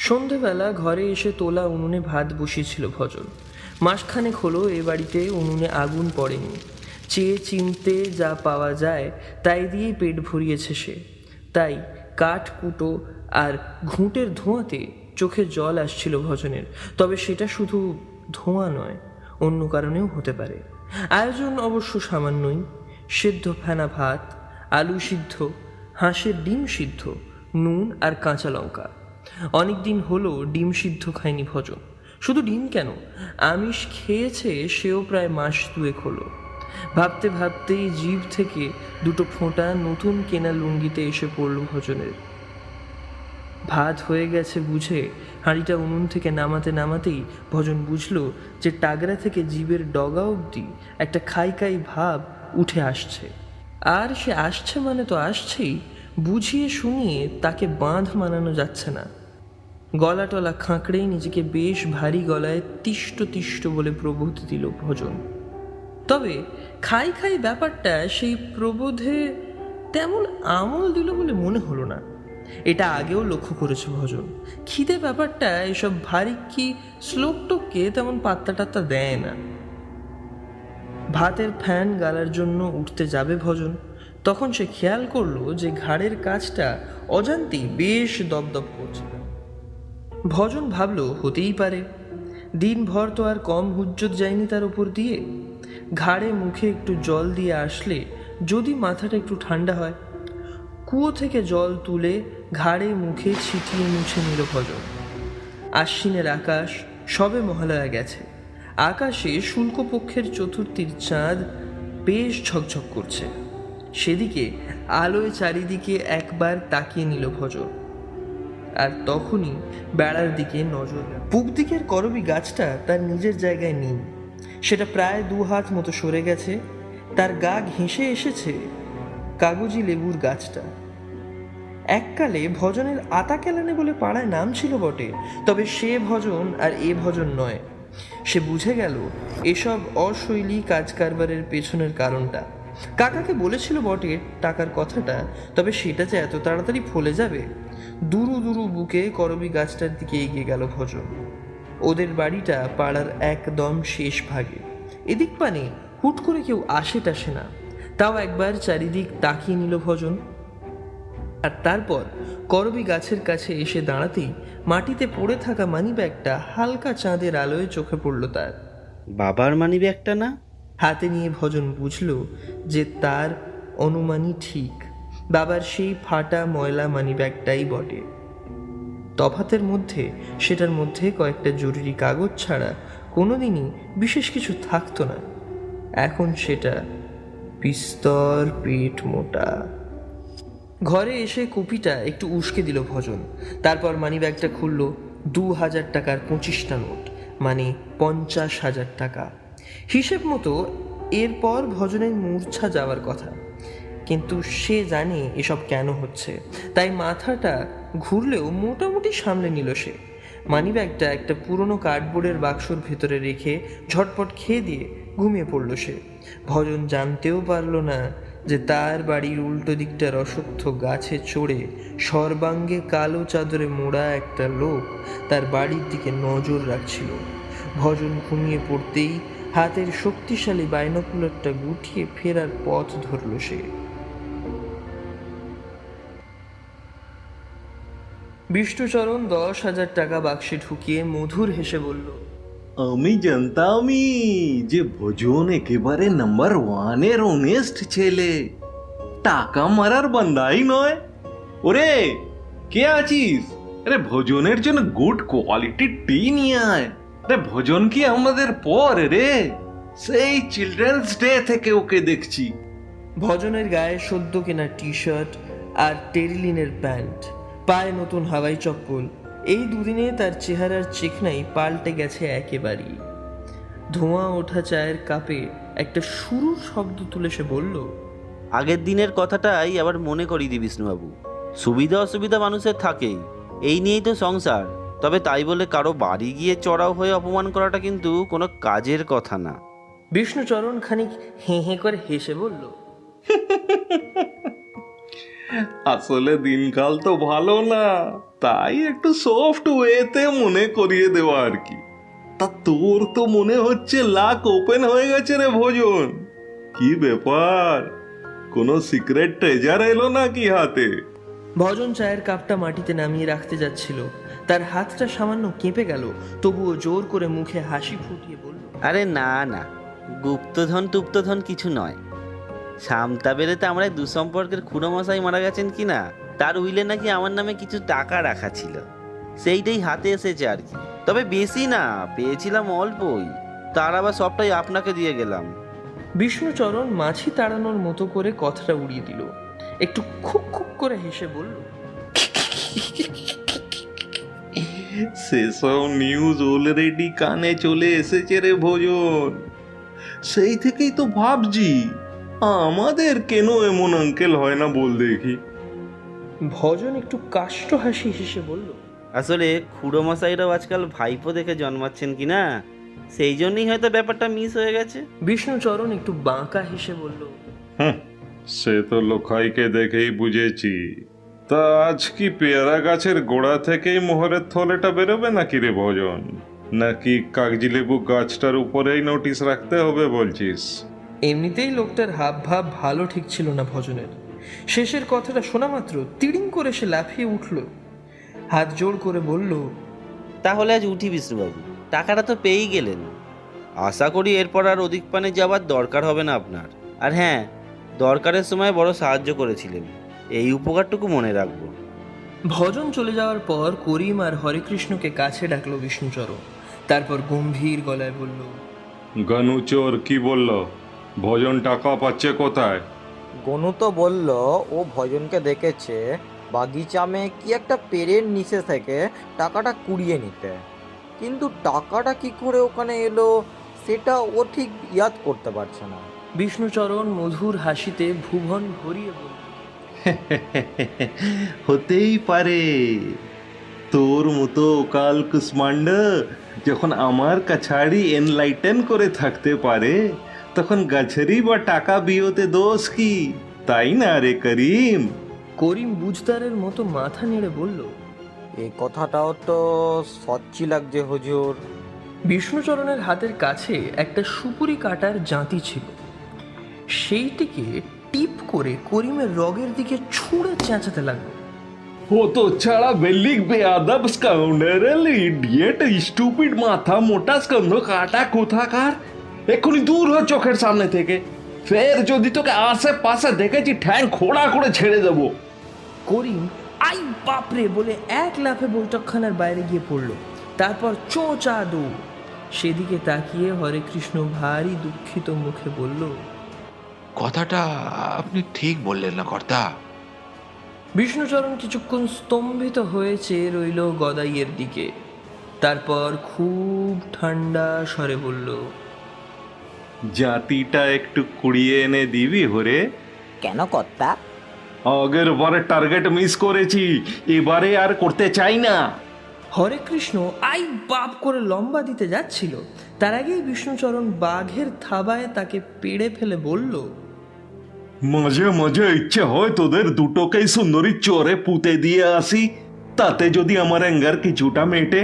সন্ধেবেলা ঘরে এসে তোলা উনুনে ভাত বসিয়েছিল ভজন। মাসখানেক হলো এ বাড়িতে উনুনে আগুন পড়েনি। চেয়ে চিনতে যা পাওয়া যায় তাই দিয়েই পেট ভরিয়েছে সে। তাই কাঠ কুটো আর ঘুঁটের ধোঁয়াতে চোখে জল আসছিল ভজনের। তবে সেটা শুধু ধোঁয়া নয়, অন্য কারণেও হতে পারে। আয়োজন অবশ্য সামান্যই। সেদ্ধ ফেনা ভাত, আলু সিদ্ধ, হাঁসের ডিম সিদ্ধ, নুন আর কাঁচা লঙ্কা। অনেক দিন হলো ডিম সিদ্ধ খায়নি ভজন। শুধু ডিম কেন, আমিষ খেয়েছে সেও প্রায় মাস দুয়েক হলো। ভাবতে ভাবতেই জিভ থেকে দুটো ফোঁটা নতুন কেনা লুঙ্গিতে এসে পড়ল ভজনের। ভাত হয়ে গেছে বুঝে হাঁড়িটা উনুন থেকে নামাতে নামাতেই ভজন বুঝল যে টাগরা থেকে জিভের ডগা অবধি একটা খাই ভাব উঠে আসছে। আর সে আসছে মানে তো আসছেই, বুঝিয়ে শুনিয়ে তাকে বাঁধ মানানো যাচ্ছে না। গলা টলা খাঁকড়েই নিজেকে বেশ ভারী গলায় তিষ্ট তিষ্ট বলে প্রবোধ দিল ভজন। তবে খাই ব্যাপারটা সেই প্রবোধে তেমন আমল দিল বলে মনে হলো না। এটা আগেও লক্ষ্য করেছে ভজন। খিদে ব্যাপারটা এসব ভারী কি শ্লোকটোককে তেমন পাত্তা টাত্তা দেয় না। ভাতের ফ্যান গালার জন্য উঠতে যাবে ভজন, তখন সে খেয়াল করলো যে ঘাড়ের কাছটা অজান্তেই বেশ দপদপ করছে। ভজন ভাবল হতেই পারে, দিনভর তো আর কম হুজ্জত যায়নি তার উপর দিয়ে। ঘাড়ে মুখে একটু জল দিয়ে আসলে যদি মাথাটা একটু ঠান্ডা হয়। কুয়ো থেকে জল তুলে ঘাড়ে মুখে ছিটিয়ে মুছে নিল ভজন। আশ্বিনের আকাশ সবে মহালয়া গেছে। আকাশে শুল্কপক্ষের চতুর্থীর চাঁদ বেশ ঝকঝক করছে। সেদিকে আলোয় চারিদিকে একবার তাকিয়ে নিল ভজন। আর তখনই বেড়ার দিকে নজর। পূব দিকের করবি গাছটা তার নিজের জায়গায় নেই, সেটা প্রায় 2 হাত মতো সরে গেছে। তার গা ঘেঁষে এসেছে কাগজি লেবুর গাছটা। এককালে ভজনের আতা কেলানে বলে পাড়ায় নাম ছিল বটে, তবে সে ভজন আর এ ভজন নয়। সে বুঝে গেল এসব অশৈলী কাজ কারবারের পেছনের কারণটা। কাকাকে বলেছিল বটে টাকার কথাটা, তবে সেটা যে এত তাড়াতাড়ি ফলে যাবে। দুরু দুরু বুকে করবি গাছটার দিকে এগিয়ে গেল ভজন। ওদের বাড়িটা পাড়ার একদম শেষ ভাগে। এদিক পানে হুট করে কেউ আসে টাসে না। তাও একবার চারিদিক তাকিয়ে নিল ভজন। আর তারপর করবী গাছের কাছে এসে দাঁড়াতেই মাটিতে পড়ে থাকা মানিব্যাগটা হালকা চাঁদের আলোয় চোখে পড়ল তার।
বাবার মানিব্যাগটা না?
হাতে নিয়ে ভজন বুঝল যে তার অনুমানই ঠিক, বাবার সেই ফাটা ময়লা মানিব্যাগটাই বটে। তফাতের মধ্যে সেটার মধ্যে কয়েকটা জরুরি কাগজ ছাড়া কোনোদিনই বিশেষ কিছু থাকতো না। এখন সেটা বিস্তর পেট মোটা। ঘরে এসে কপিটা একটু উস্কে দিল ভজন, তারপর মানিব্যাগটা খুলল। 2000 টাকার 25টা নোট, মানে 50,000 টাকা। হিসেব মতো এরপর ভজনের মূর্ছা যাওয়ার কথা, কিন্তু সে জানে এসব কেন হচ্ছে, তাই মাথাটা ঘুরলেও মোটামুটি সামলে নিল সে। মানিব্যাগটা একটা পুরনো কার্ডবোর্ডের বাক্সর ভেতরে রেখে ঝটপট খেয়ে দিয়ে ঘুমিয়ে পড়ল সে। ভজন জানতেও পারল না যে তার বাড়ির উল্টো দিকটার অশ্বত্থ গাছে চড়ে সর্বাঙ্গে কালো চাদরে মোড়া একটা লোক তার বাড়ির দিকে নজর রাখছিল। ভজন ঘুমিয়ে পড়তেই হাতের শক্তিশালী বাইনোকুলারটা গুটিয়ে ফেরার পথ ধরল সে। বিষ্ণুচরণ 10,000 টাকা বাক্সে ঢুকিয়ে মধুর হেসে বলল,
আমি জানতামই যে ভোজন একেবারে নাম্বার 1-এর অনেস্ট ছেলে, টাকা মারার বান্দাই নয়। ওরে কে আছিস? আরে ভোজনের জন্য গুড কোয়ালিটির টি নিয়ে আয়। আরে ভোজন কি আমাদের পর রে, সেই চিলড্রেন্স ডে থেকে ওকে দেখছি।
ভজনের গায়ে সদ্য কেনা টি শার্ট আর টেরিলিনের প্যান্ট, পায়ে নতুন হাওয়াই চপ্পল। এই দুদিনে তার চেহারার চিকনাই পাল্টে গেছে একেবারেই। ধোঁয়া ওঠা চায়ের কাপে একটা শুরুর শব্দ তুলে সে বলল,
আগের দিনের কথাটাই আবার মনে করিয়ে দি বিষ্ণুবাবু। সুবিধা অসুবিধা মানুষের থাকেই, এই নিয়েই তো সংসার। তবে তাই বলে কারো বাড়ি গিয়ে চড়াও হয়ে অপমান করাটা কিন্তু কোনো কাজের কথা না।
বিষ্ণুচরণ খানিক হেঁ হেঁ করে হেসে বলল,
আসলে দিনকাল তো ভালো না, তাই একটু সফট ওয়েতে মনে করিয়ে দেওয়া আর কি। তা তোর তো মনে হচ্ছে লাক ওপেন হয়ে গেছে রে ভোজন। কি ব্যাপার, কোনো সিক্রেট ট্রেজার এলো নাকি হাতে?
ভজন চায়ের কাপটা মাটিতে নামিয়ে রাখতে যাচ্ছিল, তার হাতটা সামান্য কেঁপে গেল, তবুও জোর করে মুখে হাসি ফুটিয়ে বলল,
আরে না না, গুপ্তধন টুপ্তধন কিছু নয়। সামতা বেড়েতে আমরা দুসম্পর্কের খুড়ো মশাই মারা গেছেন কিনা, তার উইলে নাকি আমার নামে কিছু টাকা রাখা ছিল, সেইটাই হাতে এসেছে আর কি। তবে বেশি না, পেয়েছিলাম অল্পই, তার আবার সবটাই আপনাকে দিয়ে গেলাম।
বিষ্ণুচরণ মাছি তাড়ানোর মতো করে কথাটা উড়িয়ে দিল, একটু খুব খুব করে হেসে বলল,
সেসব নিউজ অলরেডি কানে চলে এসেছে রে ভোজন। সেই থেকেই তো ভাবছি আমাদের কেন এমন আঙ্কেল হয় না বল দেখি।
ভজন একটু কাষ্ট হাসি হেসে বলল,
আসলে খুড়ো মশাইরাও আজকাল ভাইপো দেখে জন্মাচ্ছেন কিনা, সেই জন্যই হয়তো ব্যাপারটা মিস হয়ে গেছে।
বিষ্ণুচরণ একটু বাঁকা হেসে বলল,
সে তো লোকাইকে দেখেই বুঝেছি। তা আজ কি পেয়ারা গাছের গোড়া থেকেই মোহরের থলেটা বেরোবে নাকি রে ভজন, নাকি কাগজি লেবু গাছটার উপরেই নোটিশ রাখতে হবে বলছিস?
এমনিতেই লোকটার হাব ভাব ভালো ঠিক ছিল না ভজনের। শেষের কথাটা শোনা মাত্র তিড়িং করে সে লাফিয়ে উঠল, হাত জোড় করে বলল,
তাহলে আজ উঠি বিষ্ণুবাবু, টাকাটা তো পেয়েই গেলেন। আশা করি এরপর আর ওদিক পানে যাবার দরকার হবে না আপনার। আর হ্যাঁ, দরকারের সময় বড় সাহায্য করেছিলেন, এই উপকারটুকু মনে রাখবো।
ভজন চলে যাওয়ার পর করিম আর হরেকৃষ্ণকে কাছে ডাকলো বিষ্ণুচরণ, তারপর গম্ভীর গলায় বলল,
গনুচোর কি বলল? ভজন টাকা পাচ্ছে কোথায়?
গনু তো বলল ও ভজনকে দেখেছে বাগিচামে কি একটা পেরের নিচে থেকে টাকাটা কুড়িয়ে নিতে, কিন্তু টাকাটা কি করে ওখানে এলো সেটা ও ঠিক ইয়াদ করতে পারছে না।
বিষ্ণুচরণ মধুর হাসিতে ভুবন ভরিয়ে বলল,
হতেই পারে। তোর মতো কাল কুষ্মান্ড যখন আমার কাছাড়ি এনলাইটেন করে থাকতে পারে, তখন গাছেরই বা টাকা বিয়োতে দোষ কি, তাই না রে করিম?
করিম বুঝদারের মতো মাথা নেড়ে বলল,
এই কথাটাও তো সচ্চি লাগছে হুজুর।
বিষ্ণুচরণের হাতের কাছে একটা সুপুরি কাটার জাঁতি ছিল, সেইটিকে টিপ করে করিমের রগের দিকে ছুঁড়ে চেঁচাতে লাগলো।
ও তো ছাড়া বেলিক বেয়াদব স্কাউন্ডারেল ইডিয়েট স্টুপিড মাথা মোটা স্কন্ধ কাটা কোথাকার, এক্ষুনি দূর হ চোখের সামনে থেকে। ফের যদি তোকে আশেপাশে দেখেছি ঠ্যাং খোড়া করে ছেড়ে দেবো।
করিম আই বাপরে বলে এক লাফে বৈঠকখানার বাইরে গিয়ে পড়ল। তারপর চোঁচা দৌড়। সেদিকে তাকিয়ে হরে কৃষ্ণ ভারী দুঃখিত মুখে বলল,
কথাটা আপনি ঠিক বললেন না কর্তা।
বিষ্ণুচরণ কিছুক্ষণ স্তম্ভিত হয়ে চেয়ে রইল গদাইয়ের দিকে। তারপর খুব ঠান্ডা স্বরে বলল,
জাতিটা একটু কুড়িয়ে এনে দিবি হরে?
কেন কর্তা?
আগের বারে টার্গেট মিস করেছি, এবারে আর করতে চাই না।
হরে কৃষ্ণ আই বাপ করে লম্বা দিতে যাচ্ছিল, তার আগেই বিষ্ণুচরণ বাঘের থাবায় তাকে পেড়ে ফেলে বলল,
মাঝে মাঝে ইচ্ছে হয় তোদের দুটোকেই সুন্দরী চরে পুঁতে দিয়ে আসি, তাতে যদি আমার অ্যাঙ্গার কিছুটা মেটে।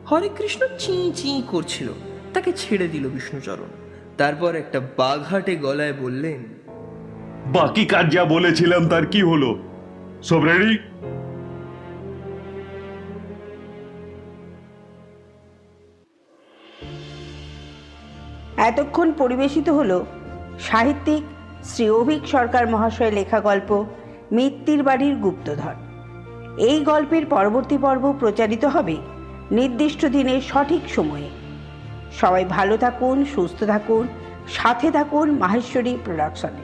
হরে কৃষ্ণ চিঁ চিঁ করছিল, তাকে ছেড়ে দিল বিষ্ণুচরণ। তারপর একটা বাঘাটে গলায় বললেন,
বাকি কাজ যা বলেছিলাম তার কি হলো? সব রেডি?
এতক্ষণ পরিবেশিত হলো সাহিত্যিক শ্রী অভিক সরকার মহাশয় লেখা গল্প মিত্তির বাড়ির গুপ্তধন। এই গল্পের পরবর্তী পর্ব প্রচারিত হবে নির্দিষ্ট দিনের সঠিক সময়ে। সবাই ভালো থাকুন, সুস্থ থাকুন, সাথে থাকুন মাহেশ্বরী প্রোডাকশনে।